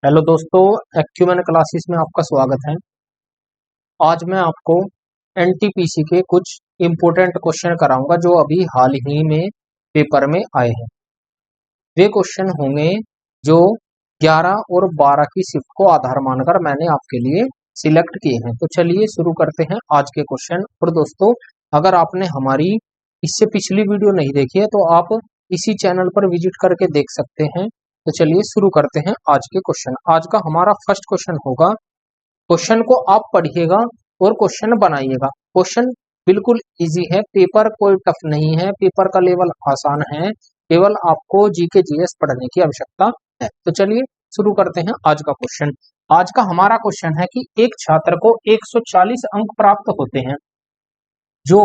Hello दोस्तों, acumen classes में आपका स्वागत है। आज मैं आपको एनटीपीसी के कुछ इम्पोर्टेंट क्वेश्चन कराऊंगा जो अभी हाल ही में पेपर में आए हैं। वे क्वेश्चन होंगे जो 11 और 12 की शिफ्ट को आधार मानकर मैंने आपके लिए सिलेक्ट किए हैं। तो चलिए शुरू करते हैं आज के क्वेश्चन। और दोस्तों, अगर आपने हमारी इससे पिछली वीडियो नहीं देखी है तो आप इसी चैनल पर विजिट करके देख सकते हैं। तो चलिए शुरू करते हैं आज के क्वेश्चन। आज का हमारा फर्स्ट क्वेश्चन होगा, क्वेश्चन को आप पढ़िएगा और क्वेश्चन बनाइएगा। क्वेश्चन बिल्कुल इजी है, पेपर कोई टफ नहीं है, पेपर का लेवल आसान है, केवल आपको जीके जीएस पढ़ने की आवश्यकता है। तो चलिए शुरू करते हैं आज का क्वेश्चन। आज का हमारा क्वेश्चन है कि एक छात्र को 140 अंक प्राप्त होते हैं जो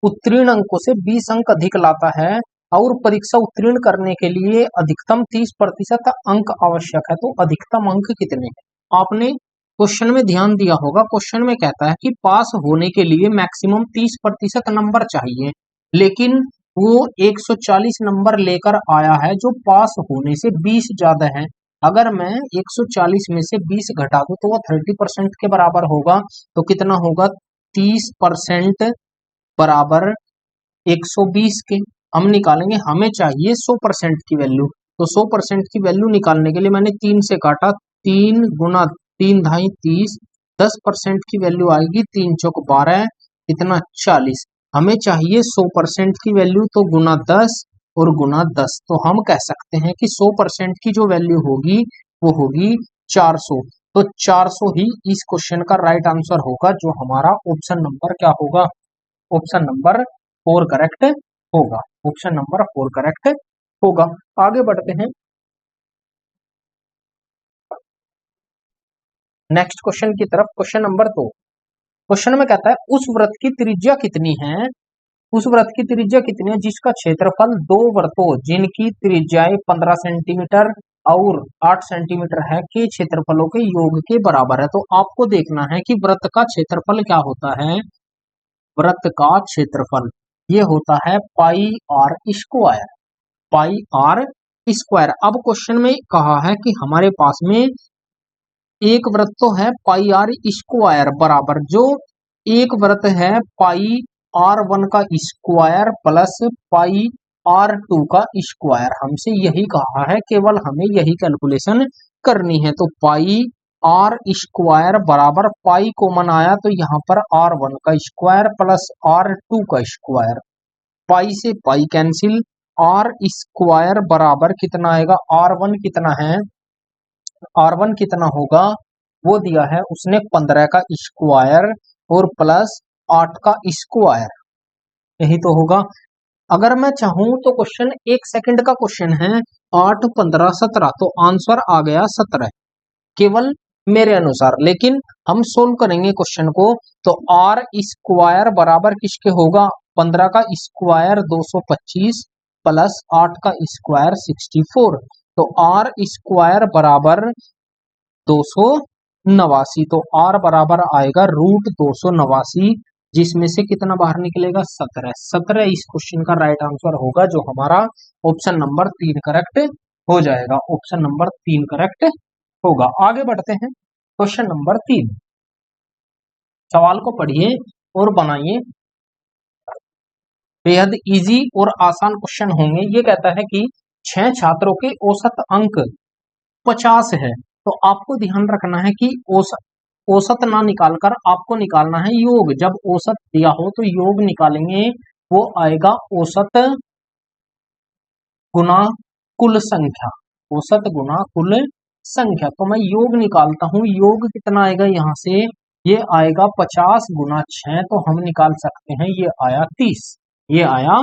उत्तीर्ण अंकों से 20 अंक अधिक लाता है और परीक्षा उत्तीर्ण करने के लिए अधिकतम 30% अंक आवश्यक है। तो अधिकतम अंक कितने हैं? आपने क्वेश्चन में ध्यान दिया होगा। क्वेश्चन में कहता है कि पास होने के लिए मैक्सिमम 30% नंबर चाहिए, लेकिन वो 140 नंबर लेकर आया है जो पास होने से 20 ज्यादा है। अगर मैं 140 में से 20 घटा दूं तो वो 30% के बराबर होगा। तो कितना होगा? 30% बराबर 120 के। हम निकालेंगे, हमें चाहिए 100% की वैल्यू। तो 100% की वैल्यू निकालने के लिए मैंने 3 से काटा, 3 गुना 3 ढाई 30, 10% की वैल्यू आएगी 3 चौक 12, इतना 40। हमें चाहिए 100% की वैल्यू, तो गुना 10 और गुना 10। तो हम कह सकते हैं कि 100% की जो वैल्यू होगी वो होगी 400। तो 400 ही इस क्वेश्चन का राइट आंसर होगा, जो हमारा ऑप्शन नंबर क्या होगा? ऑप्शन नंबर 4 करेक्ट होगा। ऑप्शन नंबर 4 करेक्ट होगा। आगे बढ़ते हैं नेक्स्ट क्वेश्चन की तरफ। Question number 2। क्वेश्चन में कहता है उस वृत्त की त्रिज्या कितनी है? उस वृत्त की त्रिज्या कितनी है जिसका क्षेत्रफल दो वृत्तों जिनकी त्रिज्याएं 15 सेंटीमीटर और 8 सेंटीमीटर है के क्षेत्रफलों के योग के बराबर है। तो आपको देखना है कि वृत्त का क्षेत्रफल क्या होता है। वृत्त का क्षेत्रफल ये होता है pi r square. Pi r square. अब क्वेश्चन में कहा है कि हमारे पास में एक वृत्त तो है पाई आर स्क्वायर बराबर, जो एक वृत्त है पाई R1 का स्क्वायर प्लस पाई R2 का स्क्वायर। हमसे यही कहा है, केवल हमें यही कैलकुलेशन करनी है। तो पाई आर स्क्वायर बराबर पाई कॉमन आया तो यहाँ पर R1 का स्क्वायर प्लस R2 का स्क्वायर, पाई से पाई कैंसिल, आर स्क्वायर बराबर कितना आएगा? R1 कितना है? R1 कितना होगा वो दिया है उसने 15 का स्क्वायर और प्लस 8 का स्क्वायर, यही तो होगा। अगर मैं चाहूं तो क्वेश्चन 1 सेकंड का क्वेश्चन है, 8 15 17, तो आंसर आ गया 17 केवल मेरे अनुसार। लेकिन हम सोल्व करेंगे क्वेश्चन को, तो आर स्क्वायर बराबर किसके होगा? 15 का स्क्वायर 225 प्लस 8 का स्क्वायर 64। तो आर स्क्वायर बराबर 289। तो आर बराबर आएगा √289, जिसमें से कितना बाहर निकलेगा? 17। 17 इस क्वेश्चन का राइट आंसर होगा, जो हमारा ऑप्शन नंबर 3 करेक्ट हो जाएगा। ऑप्शन नंबर 3 करेक्ट होगा। आगे बढ़ते हैं क्वेश्चन नंबर 3। सवाल को पढ़िए और बनाइए। बेहद इजी और आसान क्वेश्चन होंगे। ये कहता है कि 6 छात्रों के औसत अंक 50 है। तो आपको ध्यान रखना है कि औसत ना निकालकर आपको निकालना है योग। जब औसत दिया हो तो योग निकालेंगे, वो आएगा औसत गुना कुल संख्या। औसत गुना कुल संख्या। तो मैं योग निकालता हूं, योग कितना आएगा यहाँ से? ये आएगा 50 गुना 6, तो हम निकाल सकते हैं ये आया 30। ये आया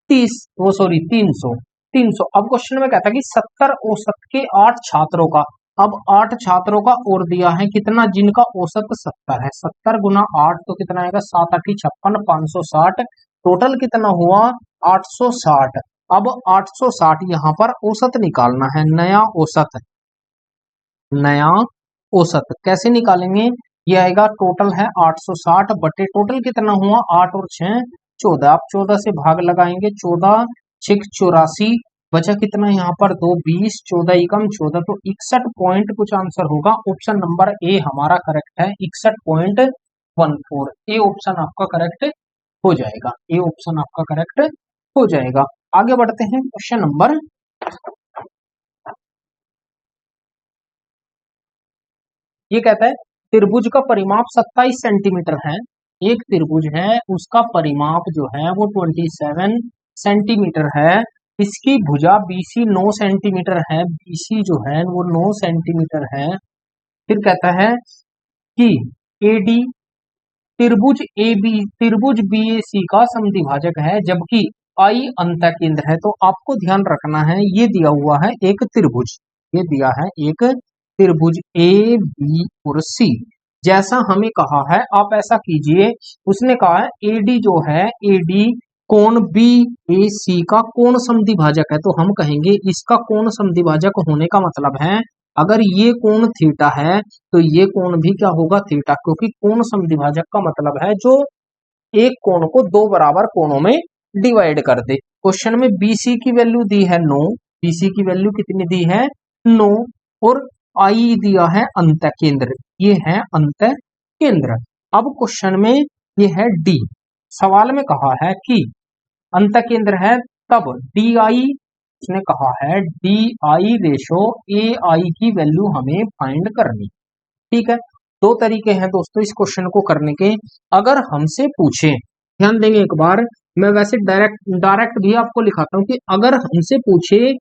30, वो सॉरी 300। 300। अब क्वेश्चन में कहता है कि 70 औसत के 8 छात्रों का। अब 8 छात्रों का और दिया है कितना, जिनका औसत 70 है। 70 गुना 8 तो कितना आएगा? 7 8 56, 560। टोटल कितना हुआ? 860। अब 860 यहाँ पर औसत निकालना है, नया औसत। नया औसत कैसे निकालेंगे? ये आएगा टोटल है 860 बटे टोटल कितना हुआ? 8 और 6 14। आप 14 से भाग लगाएंगे, 14 6 84, बचा कितना यहाँ पर 2, 20, 14 एकम 14, तो 61 पॉइंट कुछ आंसर होगा। ऑप्शन नंबर ए हमारा करेक्ट है, 61.14। ए ऑप्शन आपका करेक्ट हो जाएगा, ए ऑप्शन आपका करेक्ट हो जाएगा। आगे बढ़ते हैं क्वेश्चन नंबर, ये कहता है त्रिभुज का परिमाप 27 सेंटीमीटर है। एक त्रिभुज है, उसका परिमाप जो है वो 27 सेंटीमीटर है। इसकी भुजा बीसी 9 सेंटीमीटर है, बीसी जो है वो 9 सेंटीमीटर है। फिर कहता है कि एडी त्रिभुज बीएसी का समद्विभाजक है, जबकि आई अंतःकेंद्र है। तो आपको ध्यान रखना है, ये दिया हुआ है एक त्रिभुज, ये दिया है एक त्रिभुज ए बी और सी। जैसा हमें कहा है आप ऐसा कीजिए। उसने कहा है एडी जो है, एडी कोण बी ए सी का कोण समद्विभाजक है, तो हम कहेंगे इसका कोण समद्विभाजक होने का मतलब है अगर ये कोण थीटा है तो ये कोण भी क्या होगा, थीटा, क्योंकि कोण समद्विभाजक का मतलब है जो एक कोण को दो बराबर कोणों में डिवाइड कर दे। क्वेश्चन में बीसी की वैल्यू दी है 9, बीसी की वैल्यू कितनी दी है 9, और आई दिया है अंतःकेंद्र, ये है अंतःकेंद्र। अब क्वेश्चन में ये है डी, सवाल में कहा है कि अंतःकेंद्र है, तब डी आई, उसने कहा है डी आई रेशो ए आई की वैल्यू हमें फाइंड करनी। ठीक है, दो तरीके हैं दोस्तों इस क्वेश्चन को करने के। अगर हमसे पूछे, ध्यान देंगे एक बार, मैं वैसे डायरेक्ट भी आपको लिखाता हूं कि अगर हमसे पूछे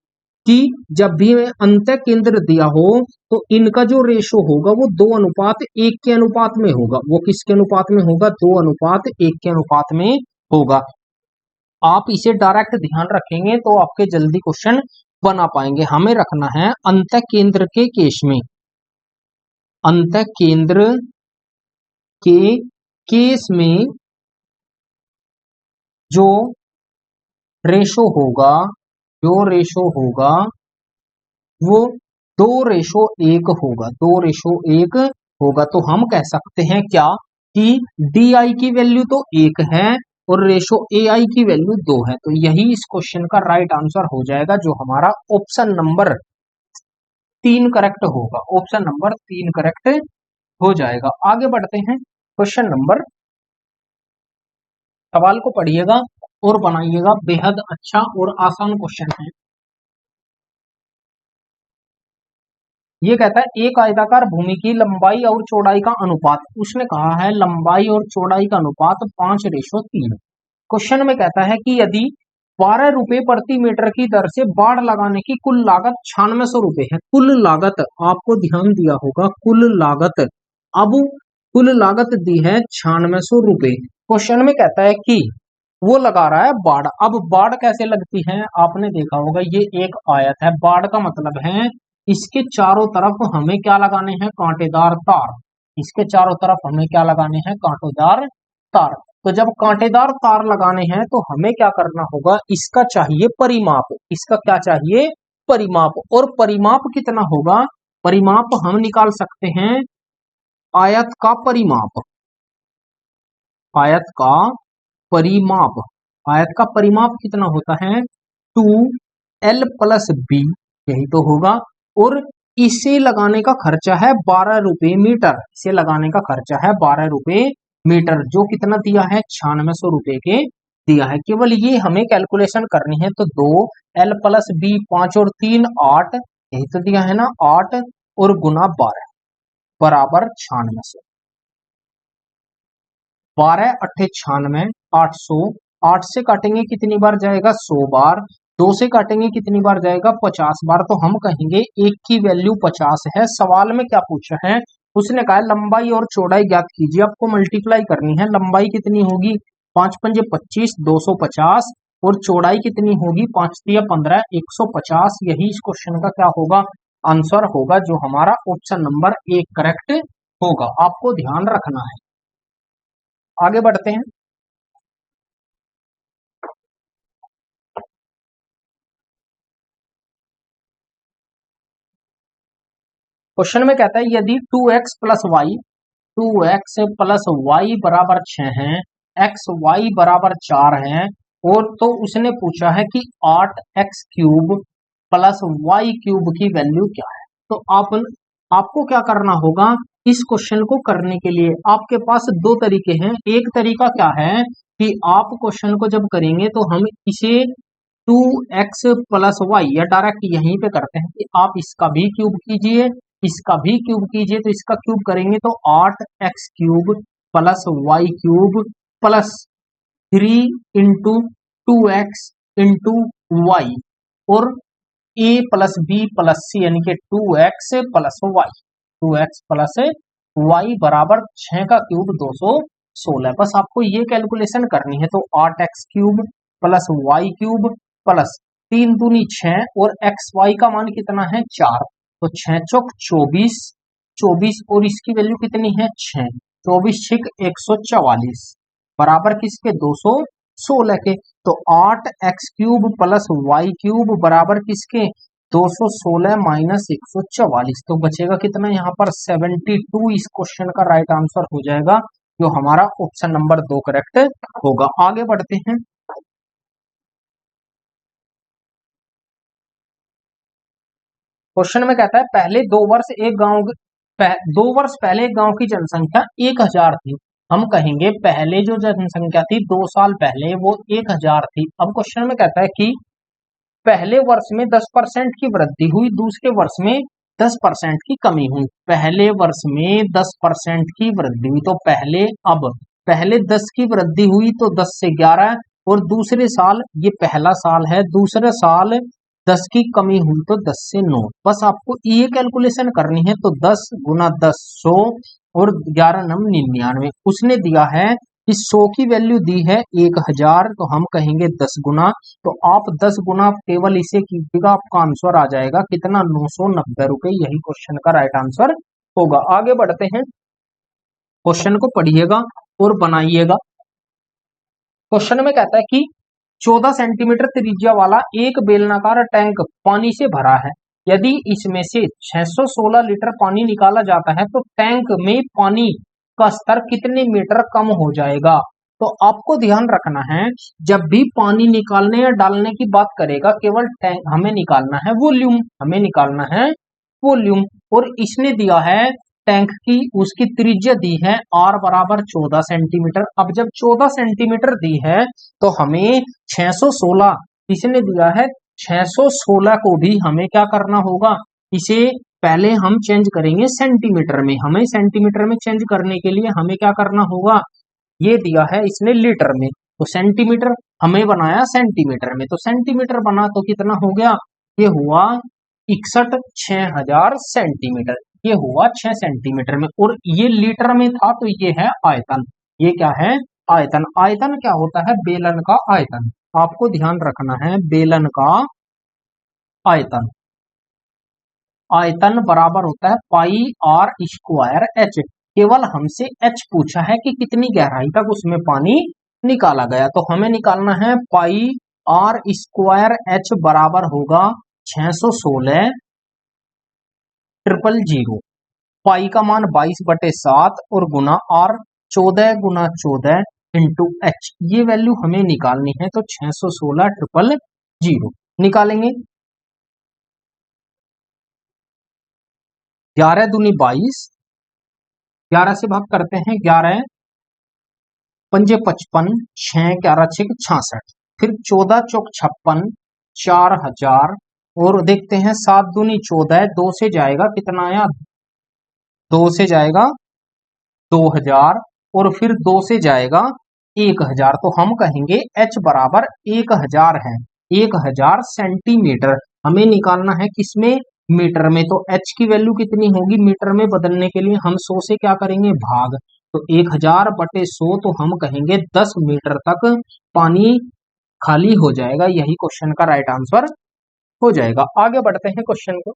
कि जब भी अंतः केंद्र दिया हो तो इनका जो रेशो होगा वो 2:1 के अनुपात में होगा। वो किसके अनुपात में होगा, 2:1 के अनुपात में होगा। आप इसे डायरेक्ट ध्यान रखेंगे तो आपके जल्दी क्वेश्चन बना पाएंगे। हमें रखना है अंतः केंद्र के केस में, अंतः केंद्र के केस में जो रेशो होगा, जो रेशो होगा वो 2:1 होगा, 2:1 होगा। तो हम कह सकते हैं क्या कि डी आई की वैल्यू तो 1 है और रेशो ए आई की वैल्यू 2 है। तो यही इस क्वेश्चन का राइट आंसर हो जाएगा, जो हमारा ऑप्शन नंबर 3 करेक्ट होगा, ऑप्शन नंबर 3 करेक्ट हो जाएगा। आगे बढ़ते हैं क्वेश्चन नंबर, सवाल को पढ़िएगा और बनाइएगा, बेहद अच्छा और आसान क्वेश्चन है। ये कहता है एक आयताकार भूमि की लंबाई और चौड़ाई का अनुपात, उसने कहा है लंबाई और चौड़ाई का अनुपात 5:3। क्वेश्चन में कहता है कि यदि 12 रुपए प्रति मीटर की दर से बाढ़ लगाने की कुल लागत 9600 रुपए है। कुल लागत आपको ध्यान दिया होगा, कुल लागत, अब कुल लागत दी है 9600 रुपए। क्वेश्चन में कहता है कि वो लगा रहा है बाढ़। अब बाढ़ कैसे लगती है, आपने देखा होगा, ये एक आयत है, बाढ़ का मतलब है इसके चारों तरफ हमें क्या लगाने हैं, कांटेदार तार। इसके चारों तरफ हमें क्या लगाने हैं, कांटेदार तार। तो जब कांटेदार तार लगाने हैं तो हमें क्या करना होगा, इसका चाहिए परिमाप, इसका क्या चाहिए, परिमाप। और परिमाप कितना होगा, परिमाप हम निकाल सकते हैं आयत का परिमाप, आयत का परिमाप, आयत का परिमाप कितना होता है 2l + b, यही तो होगा। और इसे लगाने का खर्चा है 12 रुपए मीटर, इसे लगाने का खर्चा है 12 रुपए मीटर, जो कितना दिया है 9600 रुपए के दिया है। केवल ये हमें कैलकुलेशन करनी है, तो 2l + b, 5 और 3 8, यही तो दिया है ना 8, और गुना 12 बराबर 9600, 12 8 96, 800, 8 से काटेंगे कितनी बार जाएगा 100 बार, 2 से काटेंगे कितनी बार जाएगा 50 बार। तो हम कहेंगे एक की वैल्यू 50 है। सवाल में क्या पूछा है, उसने कहा लंबाई और चौड़ाई ज्ञात कीजिए। आपको मल्टीप्लाई करनी है, लंबाई कितनी होगी 5 × 5 = 25, 250, और चौड़ाई कितनी होगी 5 × 3 = 15, 150। यही इस क्वेश्चन का क्या होगा, आंसर होगा, जो हमारा ऑप्शन नंबर 1 करेक्ट होगा। आपको ध्यान रखना है। आगे बढ़ते हैं, क्वेश्चन में कहता है यदि 2x + y, 2x + y = 6 है, xy = 4 है, और तो उसने पूछा है कि 8x³ प्लस y³ की वैल्यू क्या है। तो आपको क्या करना होगा, इस क्वेश्चन को करने के लिए आपके पास दो तरीके हैं। एक तरीका क्या है कि आप क्वेश्चन को जब करेंगे तो हम इसे 2x प्लस वाई या डायरेक्ट यहीं पे करते हैं कि आप इसका भी क्यूब कीजिए, इसका भी क्यूब कीजिए। तो इसका क्यूब करेंगे तो 8x³ plus y³ plus 3 × 2x × y और a plus b plus c यानी कि 2x plus Y, 2x plus Y बराबर 6 का क्यूब 216। बस आपको ये कैलकुलेशन करनी है। तो 8x³ प्लस y³ प्लस 3 दूनी 6 और xy का मान कितना है 4। तो 6 चौक 24, 24 और इसकी वैल्यू कितनी है 6, 24 6 144 बराबर किसके 216 के। तो 8x³ प्लस y³ बराबर किसके 216 माइनस 144। तो बचेगा कितना यहाँ पर 72। इस क्वेश्चन का राइट आंसर हो जाएगा, जो हमारा ऑप्शन नंबर 2 करेक्ट होगा। आगे बढ़ते हैं। क्वेश्चन में कहता है पहले 2 वर्ष पहले एक गांव की जनसंख्या 1000 थी। हम कहेंगे पहले जो जनसंख्या थी 2 साल पहले वो 1000 थी। अब क्वेश्चन में कहता है कि पहले वर्ष में 10% की वृद्धि हुई, दूसरे वर्ष में 10% की कमी हुई। पहले वर्ष में 10% की वृद्धि हुई तो पहले 10 की वृद्धि हुई तो 10 से 11, और दूसरे साल, ये पहला साल है, दूसरे साल 10 की कमी हुई तो 10 से 9। बस आपको ये कैलकुलेशन करनी है। तो 10 × 10 100 और 11 9 99। उसने दिया है कि 100 की वैल्यू दी है 1000, तो हम कहेंगे 10 गुना। तो आप 10 गुना केवल इसे कीजिएगा, आपका आंसर आ जाएगा कितना 990 रुपए। यही क्वेश्चन का राइट आंसर होगा। आगे बढ़ते हैं, क्वेश्चन को पढ़िएगा और बनाइएगा। क्वेश्चन में कहता है कि 14 सेंटीमीटर त्रिज्या वाला एक बेलनाकार टैंक पानी से भरा है। यदि इसमें से 616 लीटर पानी निकाला जाता है तो टैंक में पानी का स्तर कितने मीटर कम हो जाएगा। तो आपको ध्यान रखना है, जब भी पानी निकालने या डालने की बात करेगा, केवल टैंक हमें निकालना है वॉल्यूम, हमें निकालना है वॉल्यूम। और इसने दिया है टैंक की, उसकी त्रिज्या दी है r बराबर 14 सेंटीमीटर। अब जब 14 सेंटीमीटर दी है तो हमें 616 इसने दिया है, 616 को भी हमें क्या करना होगा, इसे पहले हम चेंज करेंगे सेंटीमीटर में। हमें सेंटीमीटर में चेंज करने के लिए हमें क्या करना होगा, ये दिया है इसने लीटर में, तो सेंटीमीटर हमें बनाया सेंटीमीटर में, तो सेंटीमीटर बना तो कितना हो गया, ये हुआ 61 6000 सेंटीमीटर। ये हुआ 6 सेंटीमीटर में, और ये लीटर में था तो ये है आयतन। ये क्या है आयतन। आयतन क्या होता है, बेलन का आयतन। आपको ध्यान रखना है, बेलन का आयतन, आयतन बराबर होता है πr²h। केवल हमसे h पूछा है कि कितनी गहराई तक उसमें पानी निकाला गया, तो हमें निकालना है πr² बराबर होगा 616 000। पाई का मान 22/7 और गुना r 14 × 14 इंटू h। ये वैल्यू हमें निकालनी है, तो 616 000 निकालेंगे। 11 दूनी 22, 11 से भाग करते हैं, 11 पंजे 55, 6 11 6 66, फिर 14 चौक 56, 4000, और देखते हैं 7 दूनी 14, 2 से जाएगा कितना आया, 2 से जाएगा 2000, और फिर 2 से जाएगा 1000। तो हम कहेंगे h बराबर 1000 है, 1000 सेंटीमीटर। हमें निकालना है किसमें, मीटर में। तो h की वैल्यू कितनी होगी, मीटर में बदलने के लिए हम 100 से क्या करेंगे भाग, तो 1000/100, तो हम कहेंगे 10 मीटर तक पानी खाली हो जाएगा। यही क्वेश्चन का राइट आंसर हो जाएगा। आगे बढ़ते हैं क्वेश्चन को।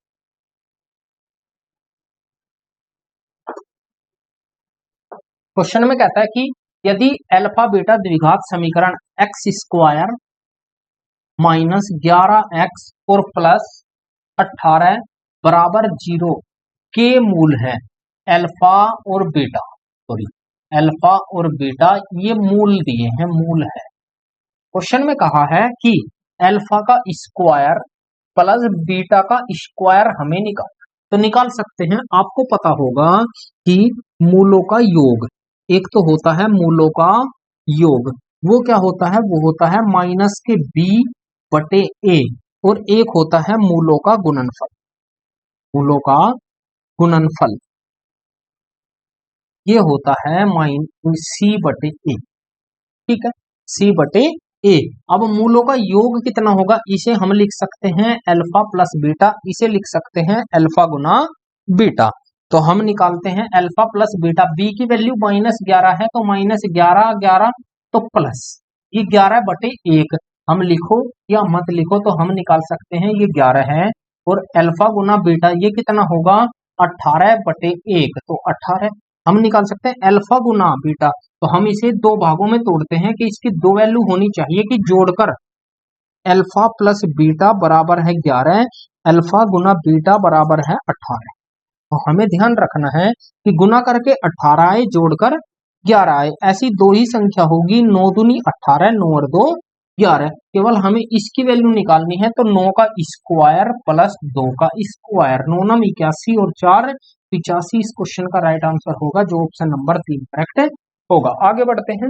क्वेश्चन में कहता है कि यदि अल्फा बीटा द्विघात समीकरण x² माइनस 11x और प्लस 18 बराबर 0 के मूल है, अल्फा और बीटा, सॉरी अल्फा और बीटा ये मूल दिए हैं, मूल है, क्वेश्चन में कहा है कि अल्फा का स्क्वायर प्लस बीटा का स्क्वायर हमें निकाल, तो निकाल सकते हैं। आपको पता होगा कि मूलों का योग, एक तो होता है मूलों का योग, वो क्या होता है, वो होता है माइनस के बी बटे ए, और एक होता है मूलों का गुणनफल, मूलों का गुणनफल ये होता है माइनस सी बटे ए, ठीक है, सी बटे ए। अब मूलों का योग कितना होगा, इसे हम लिख सकते हैं अल्फा प्लस बीटा, इसे लिख सकते हैं अल्फा गुना बीटा। तो हम निकालते हैं अल्फा प्लस बीटा, बी की वैल्यू -11 है तो -11 11 तो प्लस ये 11 बटे 1, हम लिखो या मत लिखो तो हम निकाल सकते हैं ये 11 है, और अल्फा गुना बीटा ये कितना होगा 18 बटे 1, तो 18 हम निकाल सकते हैं अल्फा गुना बीटा। तो हम इसे दो भागों में तोड़ते हैं कि इसकी दो वैल्यू होनी चाहिए कि जोड़कर अल्फा प्लस बीटा बराबर है 11, अल्फा गुना बीटा बराबर है 18। तो हमें ध्यान रखना है कि गुना करके 18 आए, जोड़कर 11 आए, ऐसी दो ही संख्या होगी, 9 दूनी 18, 9 और 2 11। केवल हमें इसकी वैल्यू निकालनी है, तो 9 का स्क्वायर प्लस 2 का स्क्वायर, 9 9 81 और 4 85। इस क्वेश्चन का राइट आंसर होगा जो ऑप्शन नंबर 3 करेक्ट होगा। आगे बढ़ते हैं,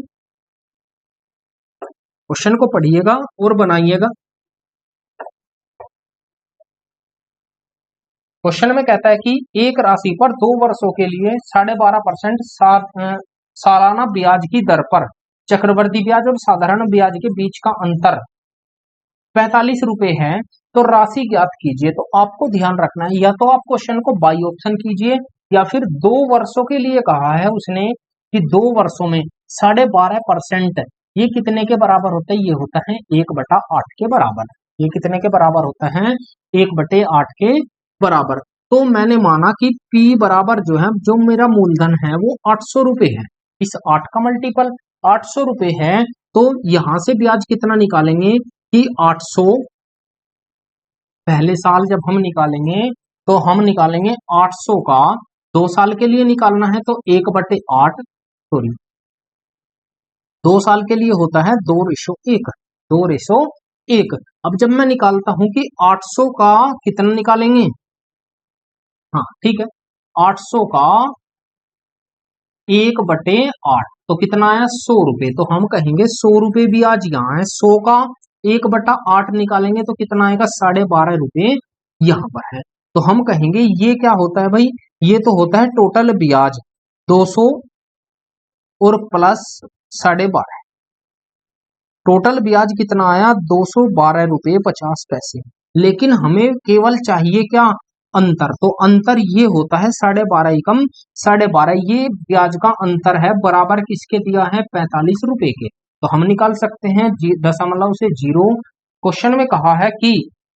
क्वेश्चन को पढ़िएगा और बनाइएगा। क्वेश्चन में कहता है कि एक राशि पर 2 वर्षों के लिए 12.5% सालाना ब्याज की दर पर चक्रवृद्धि ब्याज और साधारण ब्याज के बीच का अंतर 45 रुपए है, तो राशि ज्ञात कीजिए। तो आपको ध्यान रखना है, या तो आप क्वेश्चन को बाई ऑप्शन कीजिए, या फिर 2 वर्षों के लिए कहा है उसने कि 2 वर्षों में 12.5% ये कितने के बराबर होता है, ये होता है 1/8 के बराबर। ये कितने के बराबर होता है, 1/8 के बराबर। तो मैंने माना कि P बराबर जो है, जो मेरा मूलधन है वो 800 रुपए है, इस 8 का मल्टीपल 800 रुपए है, तो यहां से ब्याज कितना निकालेंगे कि 800 पहले साल जब हम निकालेंगे तो हम निकालेंगे 800 का 2 साल के लिए निकालना है तो 1/8, सॉरी 2 साल के लिए होता है 2:1, 2:1। अब जब मैं निकालता हूं कि 800 का कितना निकालेंगे, हाँ ठीक है, 800 का 1/8 तो कितना आया 100 रुपए, तो हम कहेंगे 100 रुपए ब्याज यहाँ है, 100 का 1/8 निकालेंगे तो कितना आएगा 12.5 रुपए यहाँ पर है। तो हम कहेंगे ये क्या होता है भाई, ये तो होता है टोटल ब्याज 200 और प्लस 12.5, टोटल ब्याज कितना आया 212 रुपए 50 पैसे। लेकिन हमें केवल चाहिए क्या, अंतर, तो अंतर ये होता है 12.5 एकम 12.5, ये ब्याज का अंतर है, बराबर किसके दिया है 45 रुपए के। तो हम निकाल सकते हैं दशमलव से 0। क्वेश्चन में कहा है कि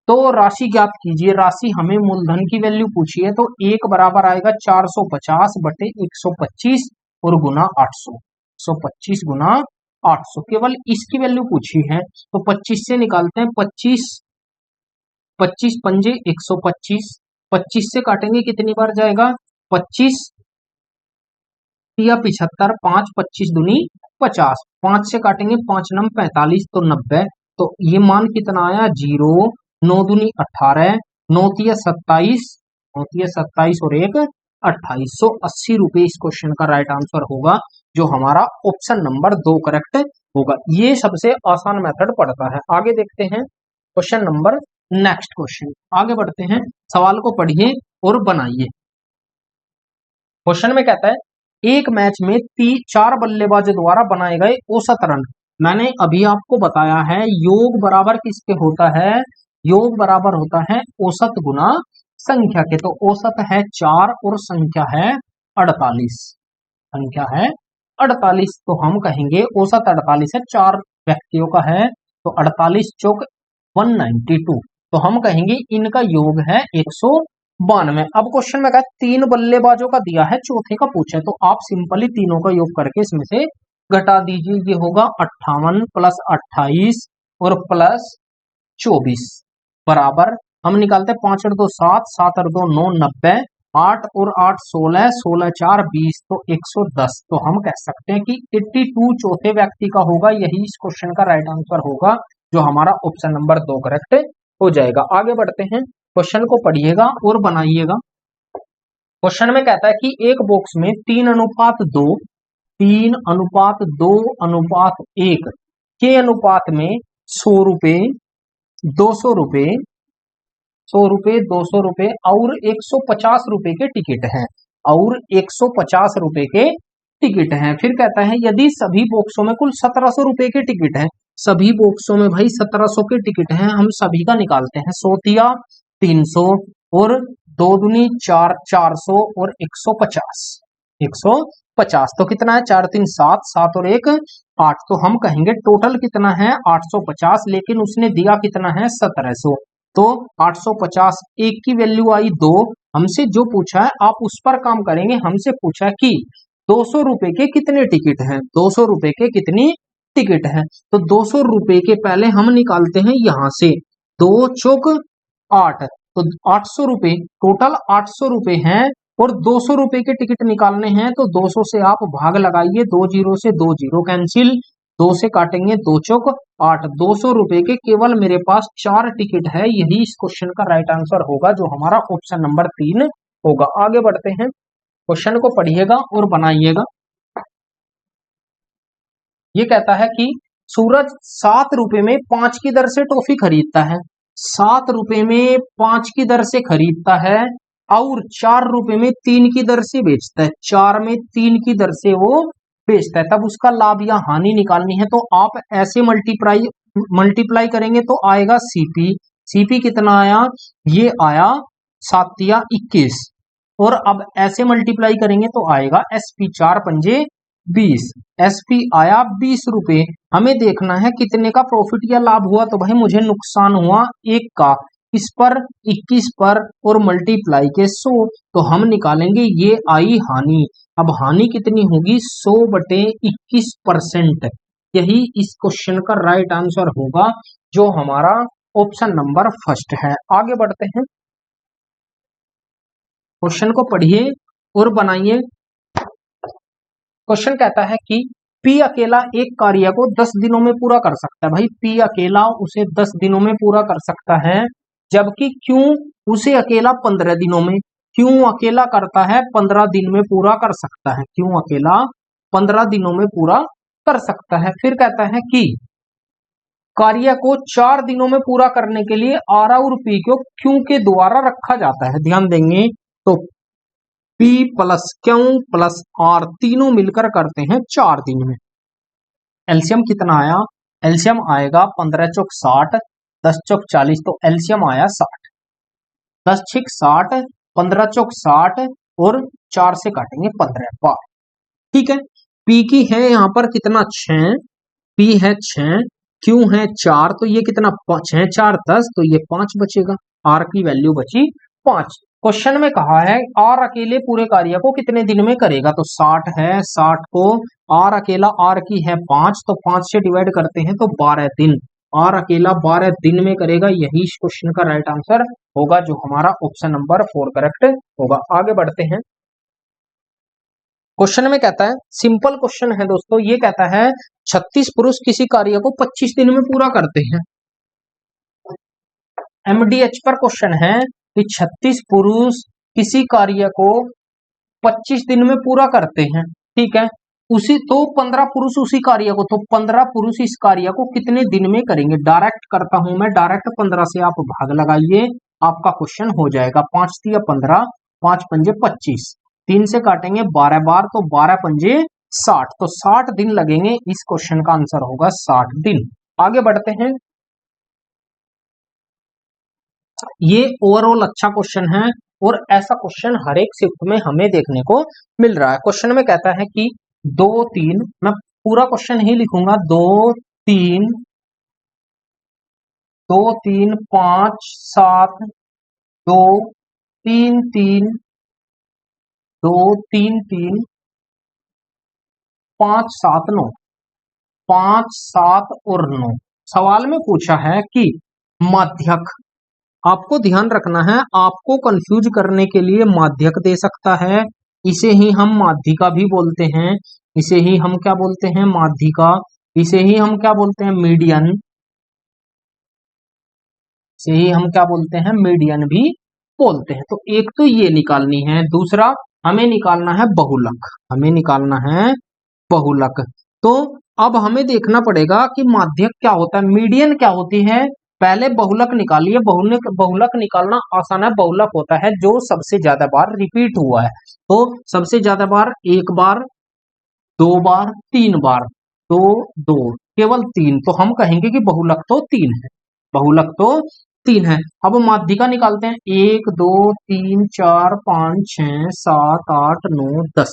तो राशि ज्ञात कीजिए, राशि हमें मूलधन की वैल्यू पूछी है, तो 1 बराबर आएगा 450 बटे 125 और गुना 800, 125 गुना 800, केवल इसकी वैल्यू पूछी है। तो 25 से निकालते हैं, 25 25 पंजे 125, 25 से काटेंगे कितनी बार जाएगा 25 या 75, 5 25 दूनी 50, 5 से काटेंगे 5 नम 45 तो 90, तो ये मान कितना आया 0, 9 दूनी 18, 9 तिया 27, 9 तिया 27 और 1 2880 रुपए इस क्वेश्चन का राइट आंसर होगा, जो हमारा ऑप्शन नंबर 2 करेक्ट होगा। ये सबसे आसान मेथड पड़ता है। आगे देखते हैं क्वेश्चन नंबर नेक्स्ट क्वेश्चन, आगे बढ़ते हैं, सवाल को पढ़िए और बनाइए। क्वेश्चन में कहता है एक मैच में 4 बल्लेबाजों द्वारा बनाए गए औसत रन, मैंने अभी आपको बताया है योग बराबर किसके होता है, योग बराबर होता है औसत गुना संख्या के। तो औसत है 4 और संख्या है 48, संख्या है 48, तो हम कहेंगे औसत 48 है, 4 व्यक्तियों का है, तो 48 चौक 192, तो हम कहेंगे इनका योग है 192। अब क्वेश्चन में कहा 3 बल्लेबाजों का दिया है, चौथे का पूछा है, तो आप सिंपली तीनों का योग करके इसमें से घटा दीजिए, ये होगा 58 प्लस 28 और प्लस 24 बराबर, हम निकालते हैं 5 और 2 7, 7 और 2 9, 90, 8 और 8 16, 16 4 20, तो 110। तो हम कह सकते हैं कि 82 चौथे व्यक्ति का होगा। यही इस क्वेश्चन का राइट आंसर होगा, जो हमारा ऑप्शन नंबर 2 करेक्ट हो जाएगा। आगे बढ़ते हैं, क्वेश्चन को पढ़िएगा और बनाइएगा। क्वेश्चन में कहता है कि एक बॉक्स में 3:2, 3:2:1 के अनुपात में 100 रुपए, 200 रुपए, 100 रुपए, 200 रुपए और 150 रुपए के टिकट हैं, और 150 रुपए के टिकट हैं। फिर कहता है यदि सभी बॉक्सों में कुल 1700 रुपए के टिकट हैं, सभी बॉक्सों में भाई 1700 के टिकट हैं, हम सभी का निकालते हैं। 100 तिया 300 और 2 दूनी 4, 400 और 150, 150 तो कितना है, 4 3 7, 7 और 1 8। तो हम कहेंगे टोटल कितना है 850, लेकिन उसने दिया कितना है 1700। तो 850, एक की वैल्यू आई 2, हमसे जो पूछा है आप उस पर काम करेंगे। हमसे पूछा कि 200 रुपए के कितने टिकट हैं, 200 रुपए के कितनी टिकट हैं। तो 200 रुपए के पहले हम निकालते हैं यहां से, 2 चौक 8, तो 800 रुपए, टोटल 800 रुपए हैं और 200 रुपए के टिकट निकालने हैं। तो 200 से आप भाग लगाइए, 2 जीरो से 2 जीरो कैंसिल, 2 से काटेंगे 2 चौक 8, 200 रुपए के केवल मेरे पास 4 टिकट है। यही इस क्वेश्चन का राइट आंसर होगा, जो हमारा ऑप्शन नंबर 3 होगा। आगे बढ़ते हैं, क्वेश्चन को पढ़िएगा और बनाइएगा। ये कहता है कि सूरज 7 रुपए में 5 की दर से टॉफी खरीदता है, 7 रुपए में 5 की दर से खरीदता है और 4 रुपए में 3 की दर से बेचता है, 4 में 3 की दर से वो बेचता है। तब उसका लाभ या हानि निकालनी है। तो आप ऐसे मल्टीप्लाई करेंगे तो आएगा सीपी, सीपी कितना आया, ये आया 7 या 21, और अब ऐसे मल्टीप्लाई करेंगे तो आएगा एसपी 4 पंजे 20, एसपी आया 20 रुपए। हमें देखना है कितने का प्रॉफिट या लाभ हुआ। तो भाई मुझे नुकसान हुआ 1 का, इस पर 21 पर और मल्टीप्लाई के 100, तो हम निकालेंगे ये आई हानि। अब हानि कितनी होगी, 100/21%। यही इस क्वेश्चन का राइट आंसर होगा, जो हमारा ऑप्शन नंबर फर्स्ट है। आगे बढ़ते हैं, क्वेश्चन को पढ़िए और बनाइए। क्वेश्चन कहता है कि पी अकेला एक कार्य को 10 दिनों में पूरा कर सकता है। भाई पी अकेला उसे 10 दिनों में पूरा कर सकता है, जबकि क्यों उसे अकेला 15 दिनों में, क्यों अकेला करता है 15 दिन में पूरा कर सकता है, क्यों अकेला 15 दिनों में पूरा कर सकता है। फिर कहता है कि कार्य को 4 दिनों में पूरा करने के लिए आर और पी को क्यों के द्वारा रखा जाता है। ध्यान देंगे तो P plus Q plus R तीनों मिलकर करते हैं 4 दिन में। एलसीएम कितना आया, एलसीएम आएगा 15 चौक 60, 10 चौक 40, तो एलसीएम आया 60, 10 छिक 60, 15 चौक 60 और 4 से काटेंगे 15 बार। ठीक है, पी की है यहां पर कितना 6, पी है 6, क्यू है 4, तो ये कितना 6 4 10, तो ये 5 बचेगा, आर की वैल्यू बची 5। क्वेश्चन में कहा है आर अकेले पूरे कार्य को कितने दिन में करेगा। तो 60 है, 60 को आर अकेला, आर की है 5, तो 5 से डिवाइड करते हैं तो 12 दिन, आर अकेला 12 दिन में करेगा। यही इस क्वेश्चन का राइट आंसर होगा, जो हमारा ऑप्शन नंबर 4 करेक्ट होगा। आगे बढ़ते हैं, क्वेश्चन में कहता है, सिंपल क्वेश्चन है दोस्तों, ये कहता है 36 पुरुष किसी कार्य को 25 दिन में पूरा करते हैं। एमडीएच पर क्वेश्चन है कि 36 पुरुष किसी कार्य को 25 दिन में पूरा करते हैं। ठीक है, उसी तो 15 पुरुष उसी कार्य को, तो 15 पुरुष इस कार्य को कितने दिन में करेंगे। डायरेक्ट करता हूं मैं, डायरेक्ट 15 से आप भाग लगाइए, आपका क्वेश्चन हो जाएगा। 5 तिया 15, 5 पंजे 25, 3 से काटेंगे 12 बार, तो 12 पंजे 60, तो 60 दिन लगेंगे। इस क्वेश्चन का आंसर होगा 60 दिन। आगे बढ़ते हैं, ये ओवरऑल अच्छा क्वेश्चन है और ऐसा क्वेश्चन हर एक शिफ्ट में हमें देखने को मिल रहा है। क्वेश्चन में कहता है कि 2 3, मैं पूरा क्वेश्चन ही लिखूंगा, 2 3 2 3 5 7 2 3 3 2 3 3 5 7 9, 5 7 और 9। सवाल में पूछा है कि माध्यक आपको ध्यान रखना है, आपको कंफ्यूज करने के लिए माध्यक दे सकता है, इसे ही हम माध्यिका भी बोलते हैं, इसे ही हम क्या बोलते हैं, माध्यिका, इसे ही हम क्या बोलते हैं, मीडियन, इसे ही हम क्या बोलते हैं, मीडियन भी बोलते हैं। तो एक तो ये निकालनी है, दूसरा हमें निकालना है बहुलक, हमें निकालना है बहुलक। तो अब हमें देखना पड़ेगा कि माध्यक क्या होता है, मीडियन क्या होती है। पहले बहुलक निकालिए, बहुलक बहुलक निकालना आसान है। बहुलक होता है जो सबसे ज्यादा बार रिपीट हुआ है, तो सबसे ज्यादा बार एक बार, दो बार, तीन बार, तो दो, केवल तीन, तो हम कहेंगे कि बहुलक तो तीन है, बहुलक तो तीन है। अब माध्यिका निकालते हैं, एक, दो, तीन, चार, पांच, छह, सात, आठ, नौ, 10,